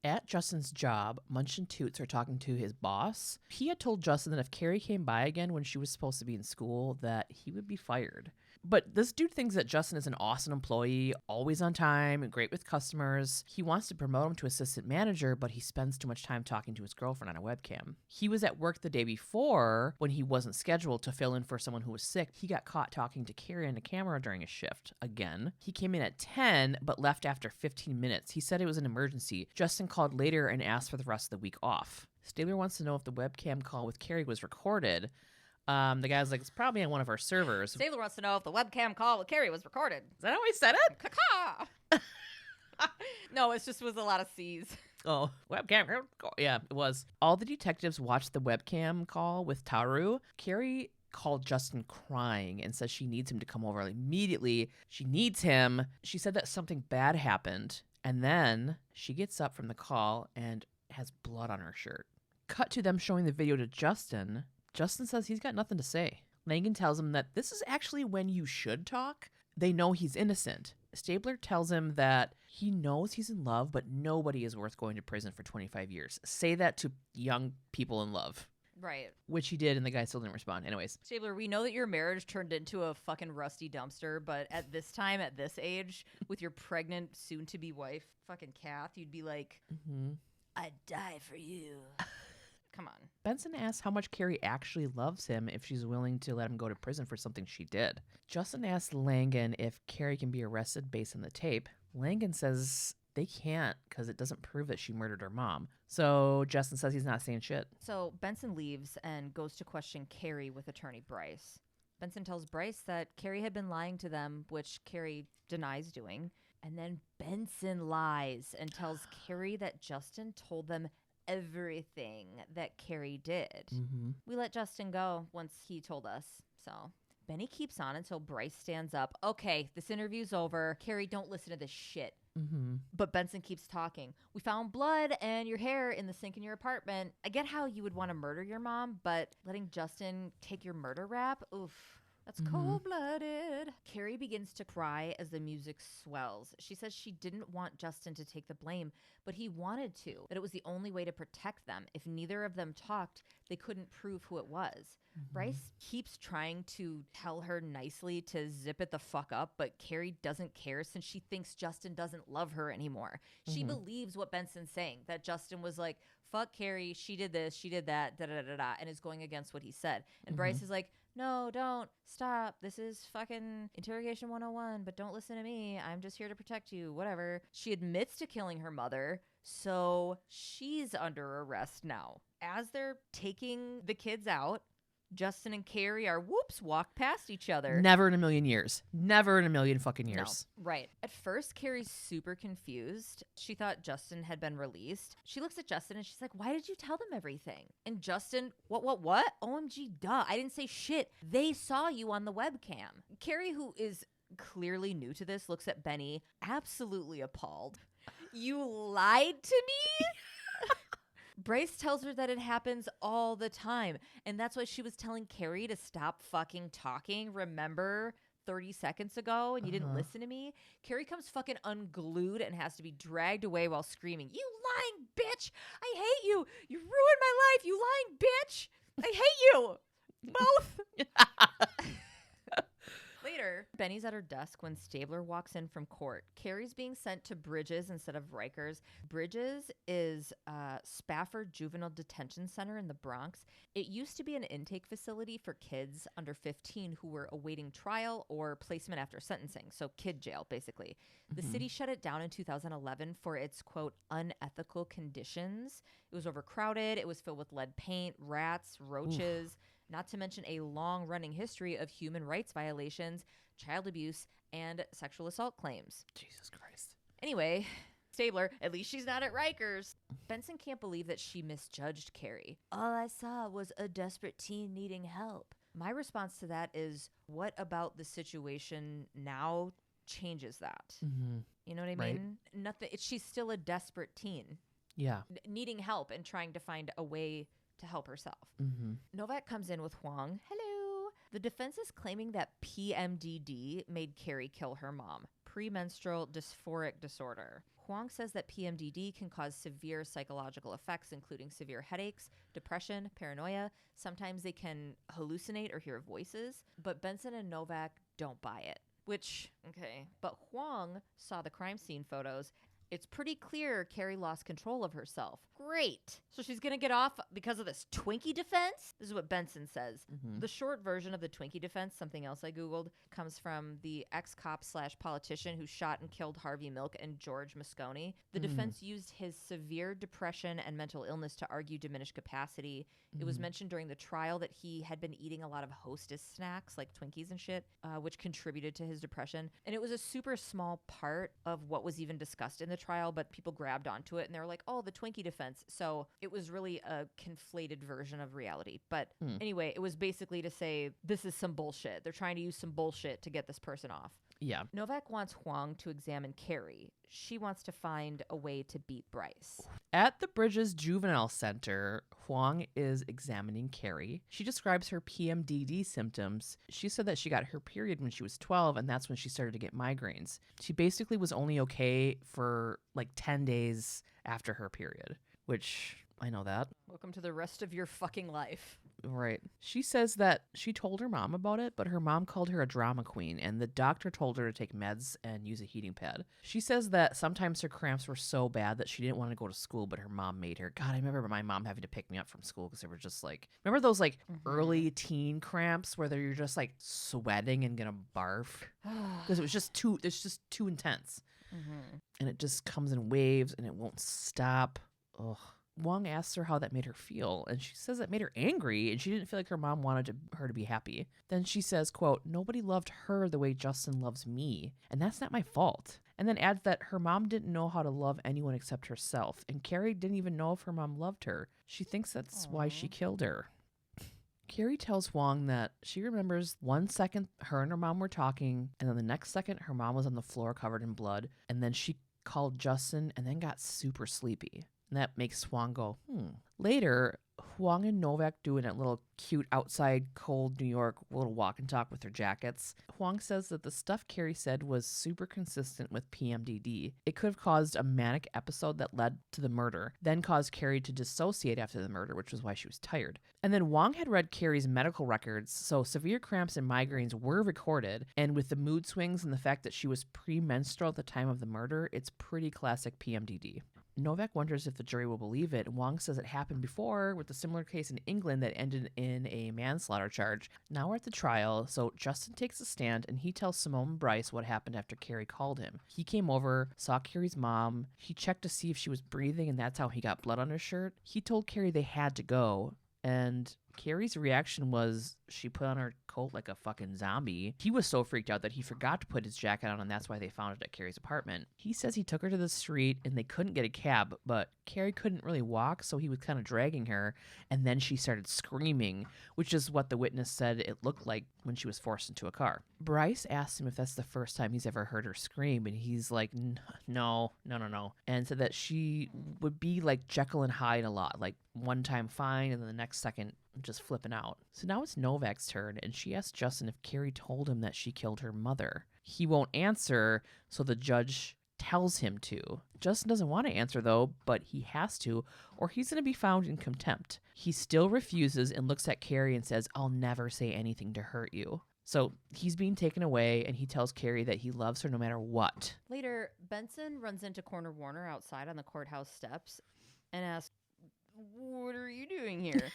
At Justin's job, Munch and Toots are talking to his boss. He had told Justin that if Cari came by again when she was supposed to be in school, that he would be fired. But this dude thinks that Justin is an awesome employee, always on time, and great with customers. He wants to promote him to assistant manager, but he spends too much time talking to his girlfriend on a webcam. He was at work the day before when he wasn't scheduled to fill in for someone who was sick. He got caught talking to Cari on the camera during a shift again. He came in at 10 but left after 15 minutes. He said it was an emergency. Justin called later and asked for the rest of the week off. Stabler wants to know if the webcam call with Cari was recorded. The guy's like, it's probably on one of our servers. Stabler wants to know if the webcam call with Cari was recorded. Is that how he said it? Caca! No, it just was a lot of C's. Oh, webcam. Yeah, it was. All the detectives watched the webcam call with Taru. Cari called Justin crying and says she needs him to come over immediately. She needs him. She said that something bad happened. And then she gets up from the call and has blood on her shirt. Cut to them showing the video to Justin. Justin says he's got nothing to say. Langan tells him that this is actually when you should talk. They know he's innocent. Stabler tells him that he knows he's in love, but nobody is worth going to prison for 25 years. Say that to young people in love. Right. Which he did, and the guy still didn't respond. Anyways. Stabler, we know that your marriage turned into a fucking rusty dumpster, but at this time, at this age, with your pregnant, soon-to-be wife, fucking Kath, you'd be like, I'd die for you. Come on. Benson asks how much Cari actually loves him if she's willing to let him go to prison for something she did. Justin asks Langan if Cari can be arrested based on the tape. Langan says they can't because it doesn't prove that she murdered her mom. So Justin says he's not saying shit. So Benson leaves and goes to question Cari with attorney Brice. Benson tells Brice that Cari had been lying to them, which Cari denies doing. And then Benson lies and tells Cari that Justin told them everything that Cari did. We let Justin go once he told us. So Benny keeps on until Brice stands up. Okay, this interview's over. Cari, don't listen to this shit. But Benson keeps talking. We found blood and your hair in the sink in your apartment. I get how you would want to murder your mom, but letting Justin take your murder rap? Oof. That's cold-blooded. Cari begins to cry as the music swells. She says she didn't want Justin to take the blame, but he wanted to, that it was the only way to protect them. If neither of them talked, they couldn't prove who it was. Brice keeps trying to tell her nicely to zip it the fuck up, but Cari doesn't care since she thinks Justin doesn't love her anymore. She believes what Benson's saying, that Justin was like, fuck Cari, she did this, she did that, da-da-da-da-da, and is going against what he said. And Brice is like, no, don't. Stop. This is fucking interrogation 101, but don't listen to me. I'm just here to protect you. Whatever. She admits to killing her mother, so she's under arrest now. As they're taking the kids out, Justin and Cari walk past each other. Never in a million years. Never in a million fucking years. No, right. At first, Cari's super confused. She thought Justin had been released. She looks at Justin and she's like, why did you tell them everything? And Justin, what? OMG, duh. I didn't say shit. They saw you on the webcam. Cari, who is clearly new to this, looks at Benny, absolutely appalled. You lied to me? Brice tells her that it happens all the time. And that's why she was telling Cari to stop fucking talking. Remember 30 seconds ago and you didn't listen to me? Cari comes fucking unglued and has to be dragged away while screaming, you lying bitch! I hate you! You ruined my life, you lying bitch! I hate you! Both! Later, Benny's at her desk when Stabler walks in from court. Cari's being sent to Bridges instead of Rikers. Bridges is Spafford Juvenile Detention Center in the Bronx. It used to be an intake facility for kids under 15 who were awaiting trial or placement after sentencing, so kid jail, basically. The city shut it down in 2011 for its, quote, unethical conditions. It was overcrowded. It was filled with lead paint, rats, roaches, not to mention a long-running history of human rights violations, child abuse, and sexual assault claims. Jesus Christ. Anyway, Stabler, at least she's not at Rikers. Benson can't believe that she misjudged Cari. All I saw was a desperate teen needing help. My response to that is, what about the situation now changes that? You know what I mean? Nothing. She's still a desperate teen. Yeah. Needing help and trying to find a way to help herself. Mm-hmm. Novak comes in with Huang. Hello. The defense is claiming that PMDD made Cari kill her mom, premenstrual dysphoric disorder. Huang says that PMDD can cause severe psychological effects, including severe headaches, depression, paranoia. Sometimes they can hallucinate or hear voices, but Benson and Novak don't buy it. Which, okay. But Huang saw the crime scene photos. It's pretty clear Cari lost control of herself. Great. So she's going to get off because of this Twinkie defense? This is what Benson says. Mm-hmm. The short version of the Twinkie defense, something else I Googled, comes from the ex-cop/politician who shot and killed Harvey Milk and George Moscone. The defense used his severe depression and mental illness to argue diminished capacity. It was mentioned during the trial that he had been eating a lot of Hostess snacks, like Twinkies and shit, which contributed to his depression. And it was a super small part of what was even discussed in the trial, but people grabbed onto it and they were like, oh, the Twinkie defense. So it was really a conflated version of reality. But anyway, it was basically to say, this is some bullshit. They're trying to use some bullshit to get this person off. Yeah. Novak wants Huang to examine Cari. She wants to find a way to beat Brice. At the Bridges Juvenile Center, Huang is examining Cari. She describes her PMDD symptoms. She said that she got her period when she was 12, and that's when she started to get migraines. She basically was only okay for like 10 days after her period, which I know that. Welcome to the rest of your fucking life. Right. She says that she told her mom about it, but her mom called her a drama queen, and the doctor told her to take meds and use a heating pad. She says that sometimes her cramps were so bad that she didn't want to go to school, but her mom made her. God, I remember my mom having to pick me up from school because they were just like, remember those like early teen cramps where you're just like sweating and gonna barf? Because it's just too intense. And it just comes in waves and it won't stop. Ugh. Huang asks her how that made her feel, and she says it made her angry, and she didn't feel like her mom wanted her to be happy. Then she says, quote, nobody loved her the way Justin loves me, and that's not my fault. And then adds that her mom didn't know how to love anyone except herself, and Cari didn't even know if her mom loved her. She thinks that's why she killed her. Cari tells Huang that she remembers 1 second her and her mom were talking, and then the next second her mom was on the floor covered in blood, and then she called Justin and then got super sleepy. And that makes Huang go, Later, Huang and Novak do a little cute outside cold New York little walk and talk with their jackets. Huang says that the stuff Cari said was super consistent with PMDD. It could have caused a manic episode that led to the murder, then caused Cari to dissociate after the murder, which was why she was tired. And then Huang had read Cari's medical records, so severe cramps and migraines were recorded, and with the mood swings and the fact that she was premenstrual at the time of the murder, it's pretty classic PMDD. Novak wonders if the jury will believe it. Huang says it happened before with a similar case in England that ended in a manslaughter charge. Now we're at the trial, so Justin takes a stand and he tells Simone and Brice what happened after Cari called him. He came over, saw Cari's mom, he checked to see if she was breathing, and that's how he got blood on her shirt. He told Cari they had to go, and Cari's reaction was she put on her coat like a fucking zombie. He was so freaked out that he forgot to put his jacket on, and that's why they found it at Cari's apartment. He says he took her to the street and they couldn't get a cab, but Cari couldn't really walk, so he was kind of dragging her, and then she started screaming, which is what the witness said it looked like when she was forced into a car. Brice asked him if that's the first time he's ever heard her scream, and he's like, no, and said that she would be like Jekyll and Hyde a lot, like one time fine and then the next second just flipping out. So now it's Novak's turn, and she asks Justin if Cari told him that she killed her mother. He won't answer, so the judge tells him to. Justin doesn't want to answer though, but he has to, or he's going to be found in contempt. He still refuses and looks at Cari and says, I'll never say anything to hurt you. So he's being taken away, and he tells Cari that he loves her no matter what. Later, Benson runs into Corner Warner outside on the courthouse steps and asks, what are you doing here?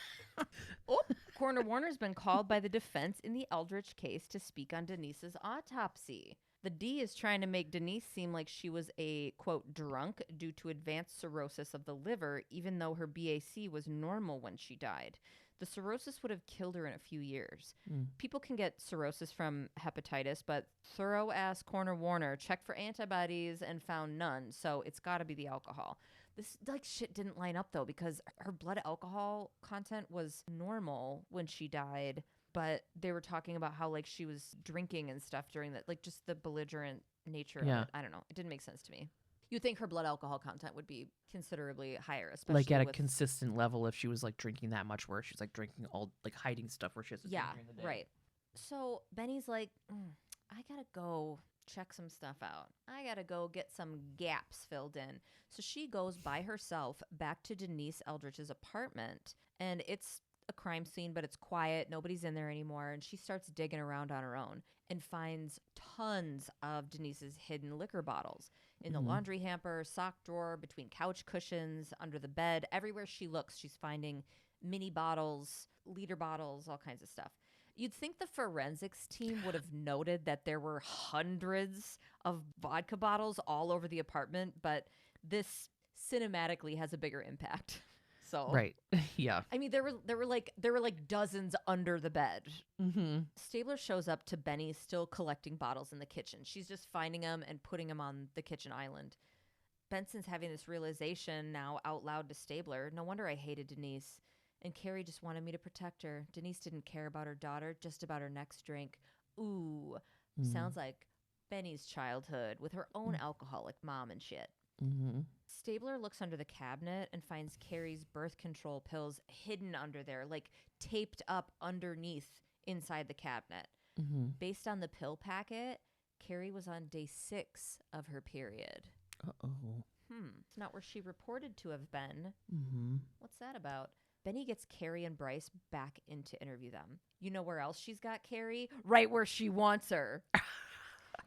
Corner Warner's been called by the defense in the Eldridge case to speak on Denise's autopsy. The D is trying to make Denise seem like she was a, quote, drunk due to advanced cirrhosis of the liver, even though her BAC was normal when she died. The cirrhosis would have killed her in a few years. People can get cirrhosis from hepatitis, but thorough-ass Corner Warner checked for antibodies and found none, so it's got to be the alcohol. This like shit didn't line up though, because her blood alcohol content was normal when she died, but they were talking about how like she was drinking and stuff during that, like just the belligerent nature of it. I don't know. It didn't make sense to me. You think her blood alcohol content would be considerably higher, especially Like at a with, consistent level if she was like drinking that much, where she's like drinking all, like hiding stuff where she has to drink during the day. right. So Benny's like, I gotta go check some stuff out. I gotta go get some gaps filled in. So she goes by herself back to Denise Eldridge's apartment, and it's a crime scene, but it's quiet. Nobody's in there anymore. And she starts digging around on her own and finds tons of Denise's hidden liquor bottles in the laundry hamper, sock drawer, between couch cushions, under the bed. Everywhere she looks, she's finding mini bottles, liter bottles, all kinds of stuff. You'd think the forensics team would have noted that there were hundreds of vodka bottles all over the apartment, but this cinematically has a bigger impact. So Right. Yeah. I mean, there were like dozens under the bed. Mm-hmm. Stabler shows up to Benny still collecting bottles in the kitchen. She's just finding them and putting them on the kitchen island. Benson's having this realization now out loud to Stabler. No wonder I hated Denise. And Cari just wanted me to protect her. Denise didn't care about her daughter, just about her next drink. Ooh, sounds like Benny's childhood with her own alcoholic mom and shit. Mm-hmm. Stabler looks under the cabinet and finds Cari's birth control pills hidden under there, like taped up underneath inside the cabinet. Mm-hmm. Based on the pill packet, Cari was on day 6 of her period. Uh-oh. It's not where she reported to have been. Mm-hmm. What's that about? Benny gets Cari and Brice back in to interview them. You know where else she's got Cari? Right where she wants her.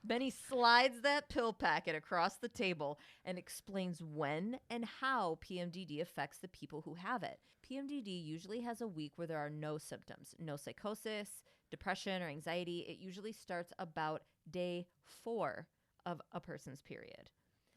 Benny slides that pill packet across the table and explains when and how PMDD affects the people who have it. PMDD usually has a week where there are no symptoms, no psychosis, depression, or anxiety. It usually starts about day 4 of a person's period.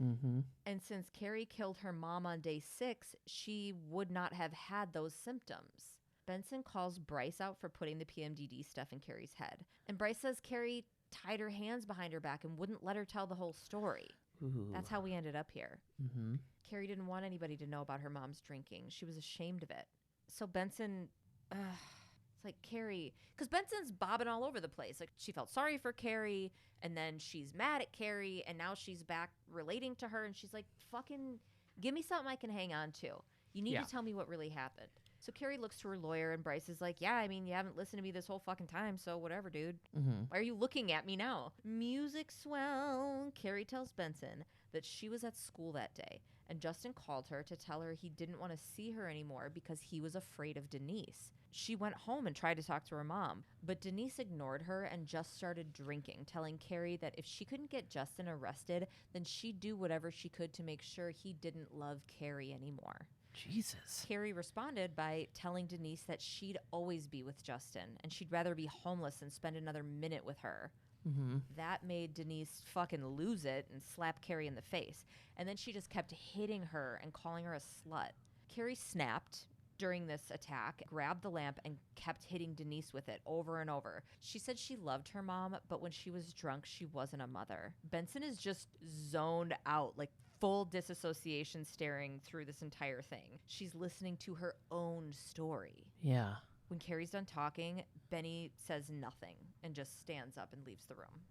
Mm-hmm. And since Cari killed her mom on day 6, she would not have had those symptoms. Benson calls Brice out for putting the PMDD stuff in Cari's head. And Brice says Cari tied her hands behind her back and wouldn't let her tell the whole story. Ooh. That's how we ended up here. Mm-hmm. Cari didn't want anybody to know about her mom's drinking. She was ashamed of it. So Benson, it's like Cari, because Benson's bobbing all over the place. Like she felt sorry for Cari, and then she's mad at Cari, and now she's back relating to her, and she's like, fucking give me something I can hang on to. You need to tell me what really happened. So Cari looks to her lawyer, and Brice is like, yeah, I mean, you haven't listened to me this whole fucking time, so whatever, dude. Mm-hmm. Why are you looking at me now? Music swell. Cari tells Benson that she was at school that day, and Justin called her to tell her he didn't want to see her anymore because he was afraid of Denise. She went home and tried to talk to her mom, but Denise ignored her and just started drinking, telling Cari that if she couldn't get Justin arrested, then she'd do whatever she could to make sure he didn't love Cari anymore. Jesus. Cari responded by telling Denise that she'd always be with Justin and she'd rather be homeless than spend another minute with her. Mm-hmm. That made Denise fucking lose it and slap Cari in the face. And then she just kept hitting her and calling her a slut. Cari snapped during this attack, grabbed the lamp, and kept hitting Denise with it over and over. She said she loved her mom, but when she was drunk, she wasn't a mother. Benson is just zoned out, like full disassociation staring through this entire thing. She's listening to her own story. Yeah. When Cari's done talking, Benny says nothing and just stands up and leaves the room.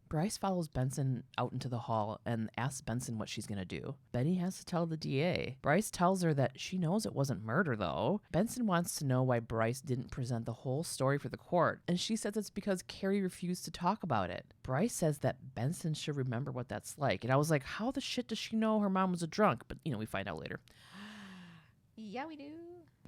Brice follows Benson out into the hall and asks Benson what she's going to do. Benny has to tell the DA. Brice tells her that she knows it wasn't murder, though. Benson wants to know why Brice didn't present the whole story for the court, and she says it's because Cari refused to talk about it. Brice says that Benson should remember what that's like, and I was like, how the shit does she know her mom was a drunk? But, we find out later. Yeah, we do.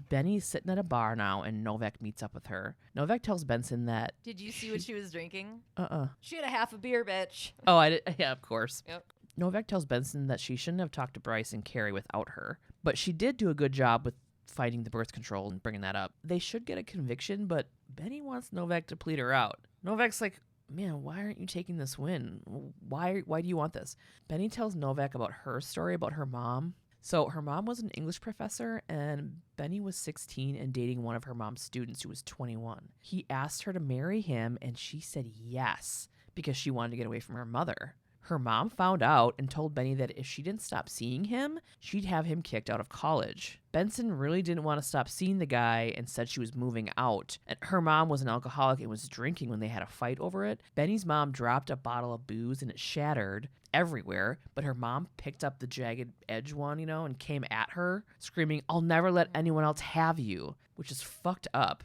Benny's sitting at a bar now, and Novak meets up with her. Novak tells Benson that... Did you see what she was drinking? Uh-uh. She had a half a beer, bitch. Oh, I did. Yeah, of course. Yep. Novak tells Benson that she shouldn't have talked to Brice and Cari without her, but she did do a good job with finding the birth control and bringing that up. They should get a conviction, but Benny wants Novak to plead her out. Novak's like, man, why aren't you taking this win? Why do you want this? Benny tells Novak about her story about her mom. So her mom was an English professor, and Benny was 16 and dating one of her mom's students who was 21. He asked her to marry him, and she said yes because she wanted to get away from her mother. Her mom found out and told Benny that if she didn't stop seeing him, she'd have him kicked out of college. Benson really didn't want to stop seeing the guy and said she was moving out. And her mom was an alcoholic and was drinking when they had a fight over it. Benny's mom dropped a bottle of booze and it shattered everywhere, but her mom picked up the jagged edge one, and came at her, screaming, "I'll never let anyone else have you," which is fucked up.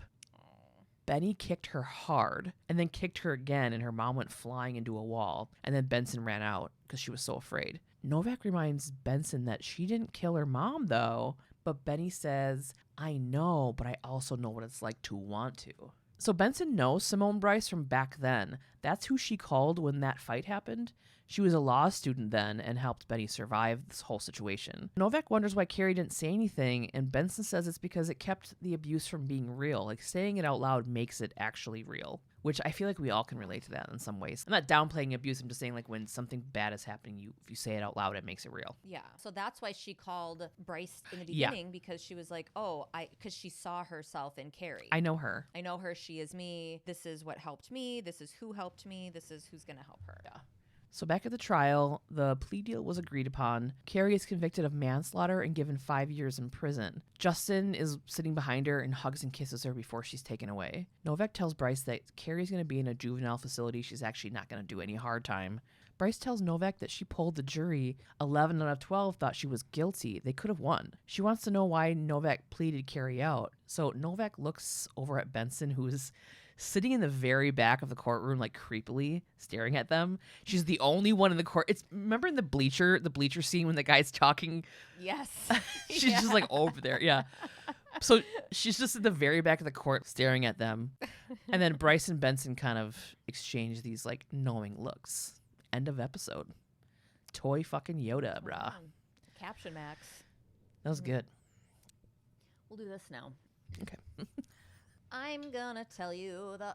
Benny kicked her hard and then kicked her again, and her mom went flying into a wall, and then Benson ran out because she was so afraid. Novak reminds Benson that she didn't kill her mom, though, but Benny says, "I know, but I also know what it's like to want to." So Benson knows Simone Brice from back then. That's who she called when that fight happened. She was a law student then and helped Benny survive this whole situation. Novak wonders why Cari didn't say anything, and Benson says it's because it kept the abuse from being real. Like, saying it out loud makes it actually real, which I feel like we all can relate to that in some ways. I'm not downplaying abuse. I'm just saying, like, when something bad is happening, if you say it out loud, it makes it real. Yeah. So that's why she called Brice in the beginning, because she was like, because she saw herself in Cari. I know her. She is me. This is what helped me. This is who helped me. This is who's going to help her. Yeah. So back at the trial, the plea deal was agreed upon. Cari is convicted of manslaughter and given 5 years in prison. Justin is sitting behind her and hugs and kisses her before she's taken away. Novak tells Brice that Cari's going to be in a juvenile facility. She's actually not going to do any hard time. Brice tells Novak that she polled the jury. 11 out of 12 thought she was guilty. They could have won. She wants to know why Novak pleaded Cari out. So Novak looks over at Benson, who is sitting in the very back of the courtroom, like creepily staring at them. She's the only one in the court. Remember in the bleacher scene when the guy's talking? Yes. She's just like over there. Yeah. So she's just at the very back of the court staring at them. And then Brice and Benson kind of exchange these like knowing looks. End of episode. Toy fucking Yoda, brah. Caption Max. That was good. We'll do this now. Okay. I'm gonna tell you the. All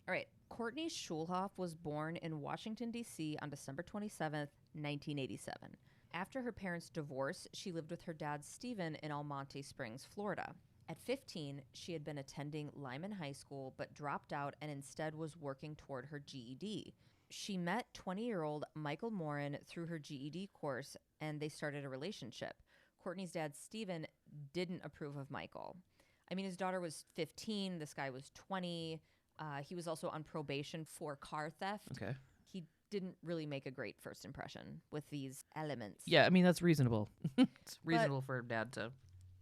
right. Courtney Schulhoff was born in Washington, D.C. on December 27th, 1987. After her parents' divorce, she lived with her dad, Stephen, in Almonte Springs, Florida. At 15, she had been attending Lyman High School but dropped out and instead was working toward her GED. She met 20-year-old Michael Morin through her GED course, and they started a relationship. Courtney's dad, Stephen, didn't approve of Michael. I mean, his daughter was 15. This guy was 20. He was also on probation for car theft. Okay. He didn't really make a great first impression with these elements. Yeah, I mean, that's reasonable. It's reasonable for dad to...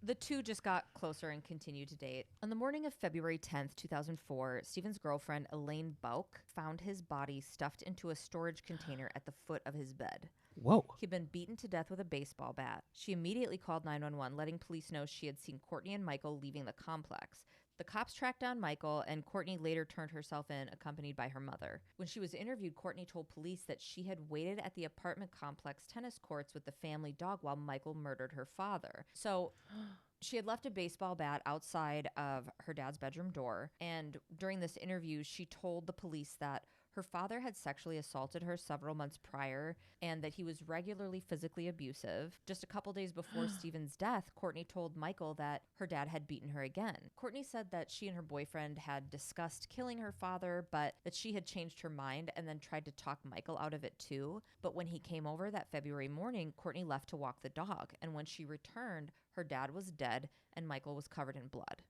The two just got closer and continued to date. On the morning of February 10th, 2004, Stephen's girlfriend, Elaine Bauk, found his body stuffed into a storage container at the foot of his bed. Whoa. He'd been beaten to death with a baseball bat. She immediately called 911, letting police know she had seen Courtney and Michael leaving the complex. The cops tracked down Michael, and Courtney later turned herself in, accompanied by her mother. When she was interviewed, Courtney told police that she had waited at the apartment complex tennis courts with the family dog while Michael murdered her father. So she had left a baseball bat outside of her dad's bedroom door, and during this interview, she told the police that her father had sexually assaulted her several months prior and that he was regularly physically abusive. Just a couple days before Stephen's death, Courtney told Michael that her dad had beaten her again. Courtney said that she and her boyfriend had discussed killing her father, but that she had changed her mind and then tried to talk Michael out of it too. But when he came over that February morning, Courtney left to walk the dog. And when she returned, her dad was dead and Michael was covered in blood.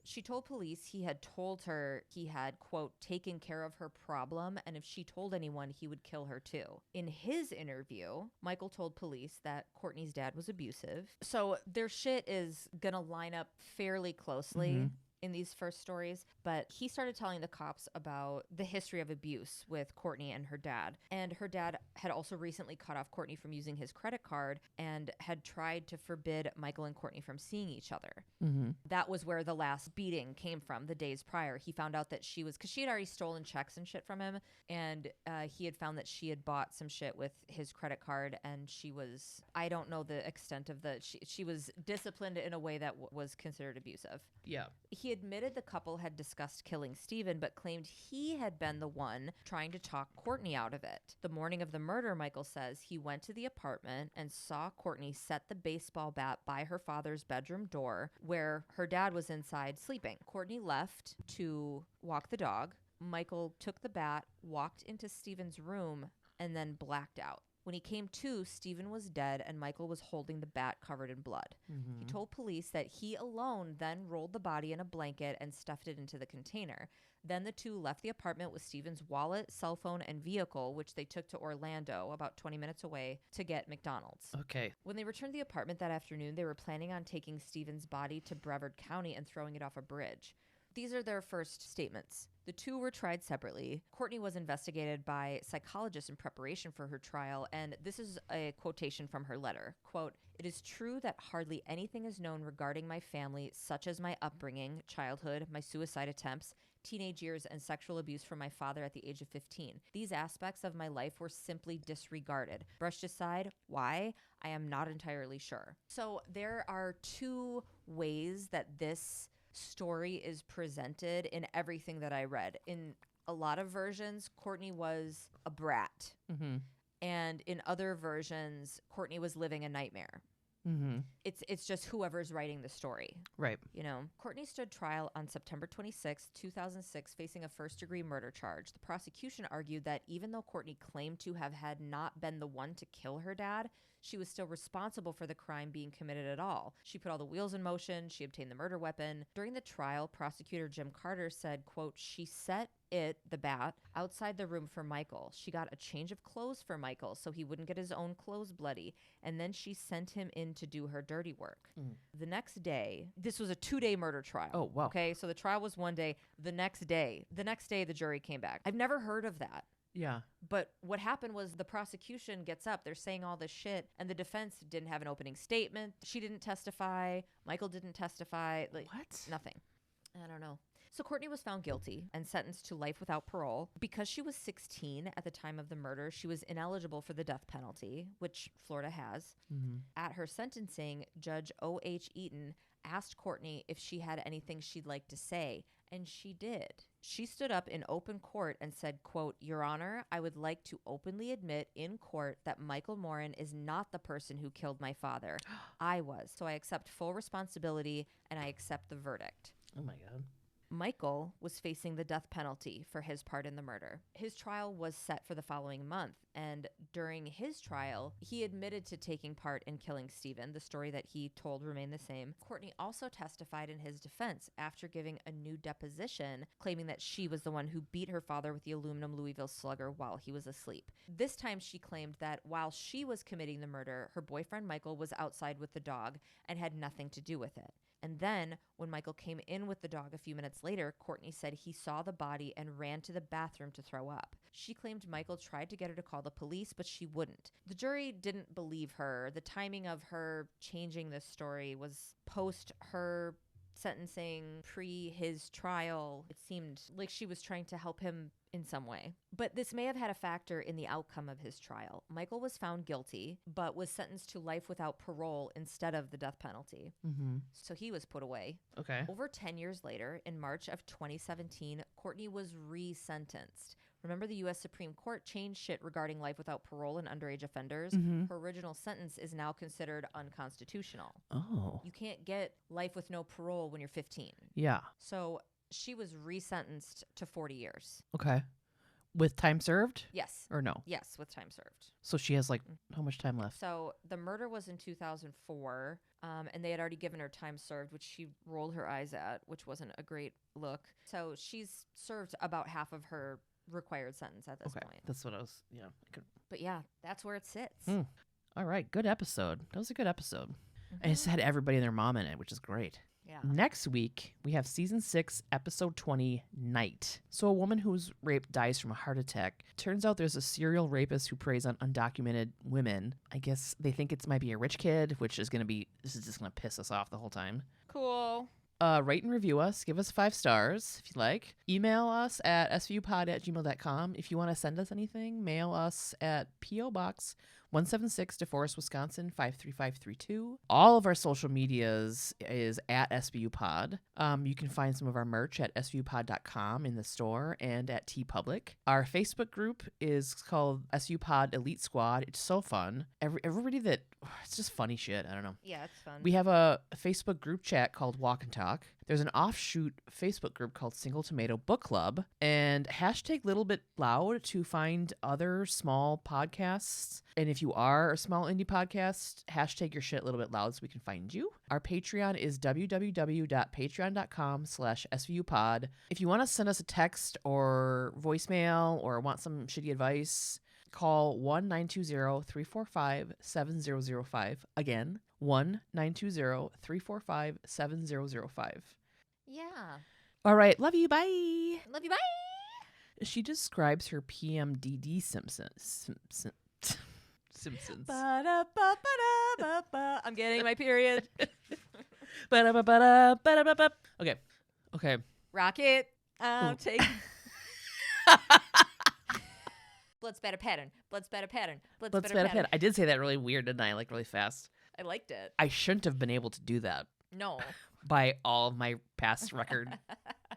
She told police he had told her he had, quote, taken care of her problem, and if she told anyone, he would kill her too. In his interview, Michael told police that Courtney's dad was abusive. So their shit is gonna line up fairly closely in these first stories, but he started telling the cops about the history of abuse with Courtney and her dad. And her dad had also recently cut off Courtney from using his credit card and had tried to forbid Michael and Courtney from seeing each other. That was where the last beating came from the days prior. He found out that she was, because she had already stolen checks and shit from him, and he had found that she had bought some shit with his credit card, and she was, I don't know the extent of the, she was disciplined in a way that was considered abusive. Yeah. He admitted the couple had discussed killing Stephen, but claimed he had been the one trying to talk Courtney out of it. The morning of the murder, Michael says, he went to the apartment and saw Courtney set the baseball bat by her father's bedroom door where her dad was inside sleeping. Courtney left to walk the dog. Michael took the bat, walked into Stephen's room, and then blacked out. When he came to, Stephen was dead and Michael was holding the bat covered in blood. He told police that he alone then rolled the body in a blanket and stuffed it into the container. Then the two left the apartment with Stephen's wallet, cell phone, and vehicle, which they took to Orlando, about 20 minutes away, to get McDonald's. Okay. When they returned to the apartment that afternoon, they were planning on taking Stephen's body to Brevard County and throwing it off a bridge. These are their first statements. The two were tried separately. Courtney was investigated by psychologists in preparation for her trial, and this is a quotation from her letter. Quote, "It is true that hardly anything is known regarding my family, such as my upbringing, childhood, my suicide attempts, teenage years, and sexual abuse from my father at the age of 15. These aspects of my life were simply disregarded, brushed aside. Why? I am not entirely sure." So there are two ways that this story is presented in everything that I read. In a lot of versions, Courtney was a brat. And in other versions, Courtney was living a nightmare. It's just whoever's writing the story. Right. You know, Courtney stood trial on September 26, 2006, facing a first-degree murder charge. The prosecution argued that even though Courtney claimed to have had not been the one to kill her dad, she was still responsible for the crime being committed at all. She put all the wheels in motion. She obtained the murder weapon. During the trial, prosecutor Jim Carter said, quote, "She set the bat, outside the room for Michael. She got a change of clothes for Michael so he wouldn't get his own clothes bloody. And then she sent him in to do her dirty work." The next day, this was a 2-day murder trial. Oh, wow. Okay, so the trial was one day. The next day, the jury came back. I've never heard of that. Yeah. But what happened was the prosecution gets up, they're saying all this shit, and the defense didn't have an opening statement. She didn't testify. Michael didn't testify. Like, What? Nothing. I don't know. So Courtney was found guilty and sentenced to life without parole. Because she was 16 at the time of the murder, she was ineligible for the death penalty, which Florida has. At her sentencing, Judge O.H. Eaton asked Courtney if she had anything she'd like to say, and she did. She stood up in open court and said, quote, "Your Honor, I would like to openly admit in court that Michael Morin is not the person who killed my father. I was. So I accept full responsibility and I accept the verdict." Oh, my God. Michael was facing the death penalty for his part in the murder. His trial was set for the following month, and during his trial, he admitted to taking part in killing Stephen. The story that he told remained the same. Courtney also testified in his defense after giving a new deposition, claiming that she was the one who beat her father with the aluminum Louisville Slugger while he was asleep. This time she claimed that while she was committing the murder, her boyfriend Michael was outside with the dog and had nothing to do with it. And then, when Michael came in with the dog a few minutes later, Courtney said he saw the body and ran to the bathroom to throw up. She claimed Michael tried to get her to call the police, but she wouldn't. The jury didn't believe her. The timing of her changing this story was post her sentencing, pre his trial. It seemed like she was trying to help him in some way. But this may have had a factor in the outcome of his trial. Michael was found guilty, but was sentenced to life without parole instead of the death penalty. So he was put away. Okay. Over 10 years later, in March of 2017, Courtney was re-sentenced. Remember, the U.S. Supreme Court changed shit regarding life without parole and underage offenders? Her original sentence is now considered unconstitutional. Oh. You can't get life with no parole when you're 15. Yeah. So she was resentenced to 40 years. Okay. With time served? Yes. Or no? Yes, with time served. So she has, like, how much time left? So the murder was in 2004, and they had already given her time served, which she rolled her eyes at, which wasn't a great look. So she's served about half of her required sentence at this point. That's what I was, But yeah, that's where it sits. All right. Good episode. That was a good episode. And it's had everybody and their mom in it, which is great. Yeah. Next week, we have season 6, episode 20, Night. So a woman who's raped dies from a heart attack. Turns out there's a serial rapist who preys on undocumented women. I guess they think it might be a rich kid, which is this is just going to piss us off the whole time. Cool. Rate and review us. Give us 5 stars if you like. Email us at svupod@gmail.com. If you want to send us anything, mail us at P.O. Box 176 Deforest, Wisconsin 53532. All of our social medias is at SVU POD. You can find some of our merch at svupod.com in the store and at TeePublic. Our Facebook group is called SVU POD Elite Squad. It's so fun. Everybody that it's just funny shit. I don't know. Yeah, it's fun. We have a Facebook group chat called Walk and Talk. There's an offshoot Facebook group called Single Tomato Book Club, and hashtag Little Bit Loud to find other small podcasts. And if you are a small indie podcast, hashtag your shit Little Bit Loud so we can find you. Our Patreon is www.patreon.com/svupod. If you want to send us a text or voicemail or want some shitty advice, call 1-920-345-7005. Again, 1-920-345-7005. Yeah. All right. Love you. Bye. Love you. Bye. She describes her PMDD Simpsons. I'm getting my period. Okay. Okay. Rocket. Take. Blood spatter pattern. Blood spatter pattern. Blood spatter pattern. I did say that really weird, didn't I? Like really fast. I liked it. I shouldn't have been able to do that. No. By all of my past record.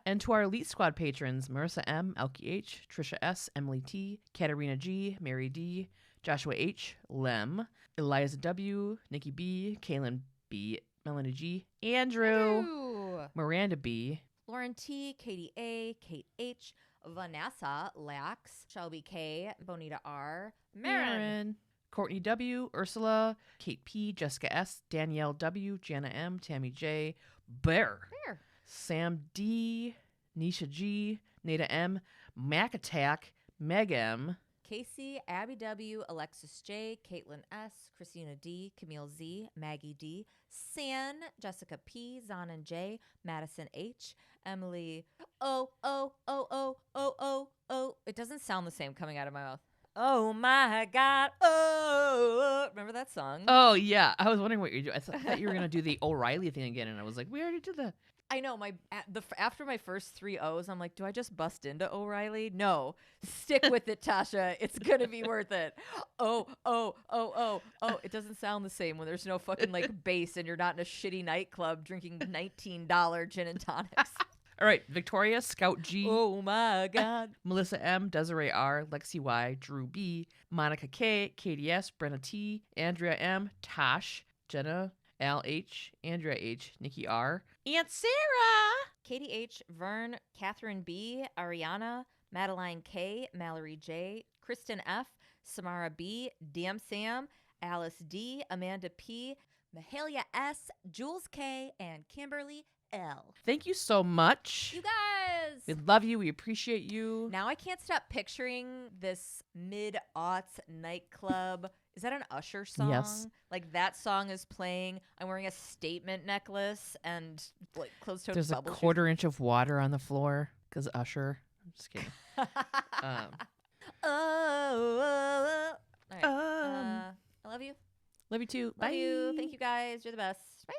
And to our Elite Squad patrons, Marissa M, Elkie H, Trisha S, Emily T, Katarina G, Mary D, Joshua H, Lem, Eliza W, Nikki B, Kaylin B, Melanie G, Andrew, Miranda B, Lauren T, Katie A, Kate H, Vanessa Lax, Shelby K, Bonita R, Marin, Courtney W, Ursula, Kate P, Jessica S, Danielle W, Jana M, Tammy J, Bear, Sam D, Nisha G, Nada M, Mac Attack, Meg M, Casey, Abby W, Alexis J, Caitlin S, Christina D, Camille Z, Maggie D, San, Jessica P, Zonan J, Madison H, Emily. Oh. It doesn't sound the same coming out of my mouth. Oh my God. Oh. Remember that song? Oh, yeah. I was wondering what you're doing. I thought you were going to do the O'Reilly thing again. And I was like, we already did that. I know after my first 3 O's, I'm like, do I just bust into O'Reilly? No, stick with it, Tasha. It's gonna be worth it. Oh. It doesn't sound the same when there's no fucking like bass and you're not in a shitty nightclub drinking $19 gin and tonics. All right, Victoria, Scout G. Oh my God. Melissa M, Desiree R, Lexi Y, Drew B, Monica K, Katie S, Brenna T, Andrea M, Tosh, Jenna Al H, Andrea H, Nikki R, Aunt Sarah, Katie H, Vern, Catherine B, Ariana, Madeline K, Mallory J, Kristen F, Samara B, DM Sam, Alice D, Amanda P, Mahalia S, Jules K, and Kimberly L. Thank you so much. You guys. We love you. We appreciate you. Now I can't stop picturing this mid-aughts nightclub. Is that an Usher song? Yes. Like that song is playing. I'm wearing a statement necklace and like closed-toed There's a bubble quarter-inch of water on the floor because Usher. I'm just kidding. All right. I love you. Love you too. Love Bye. you. Thank you guys. You're the best. Bye.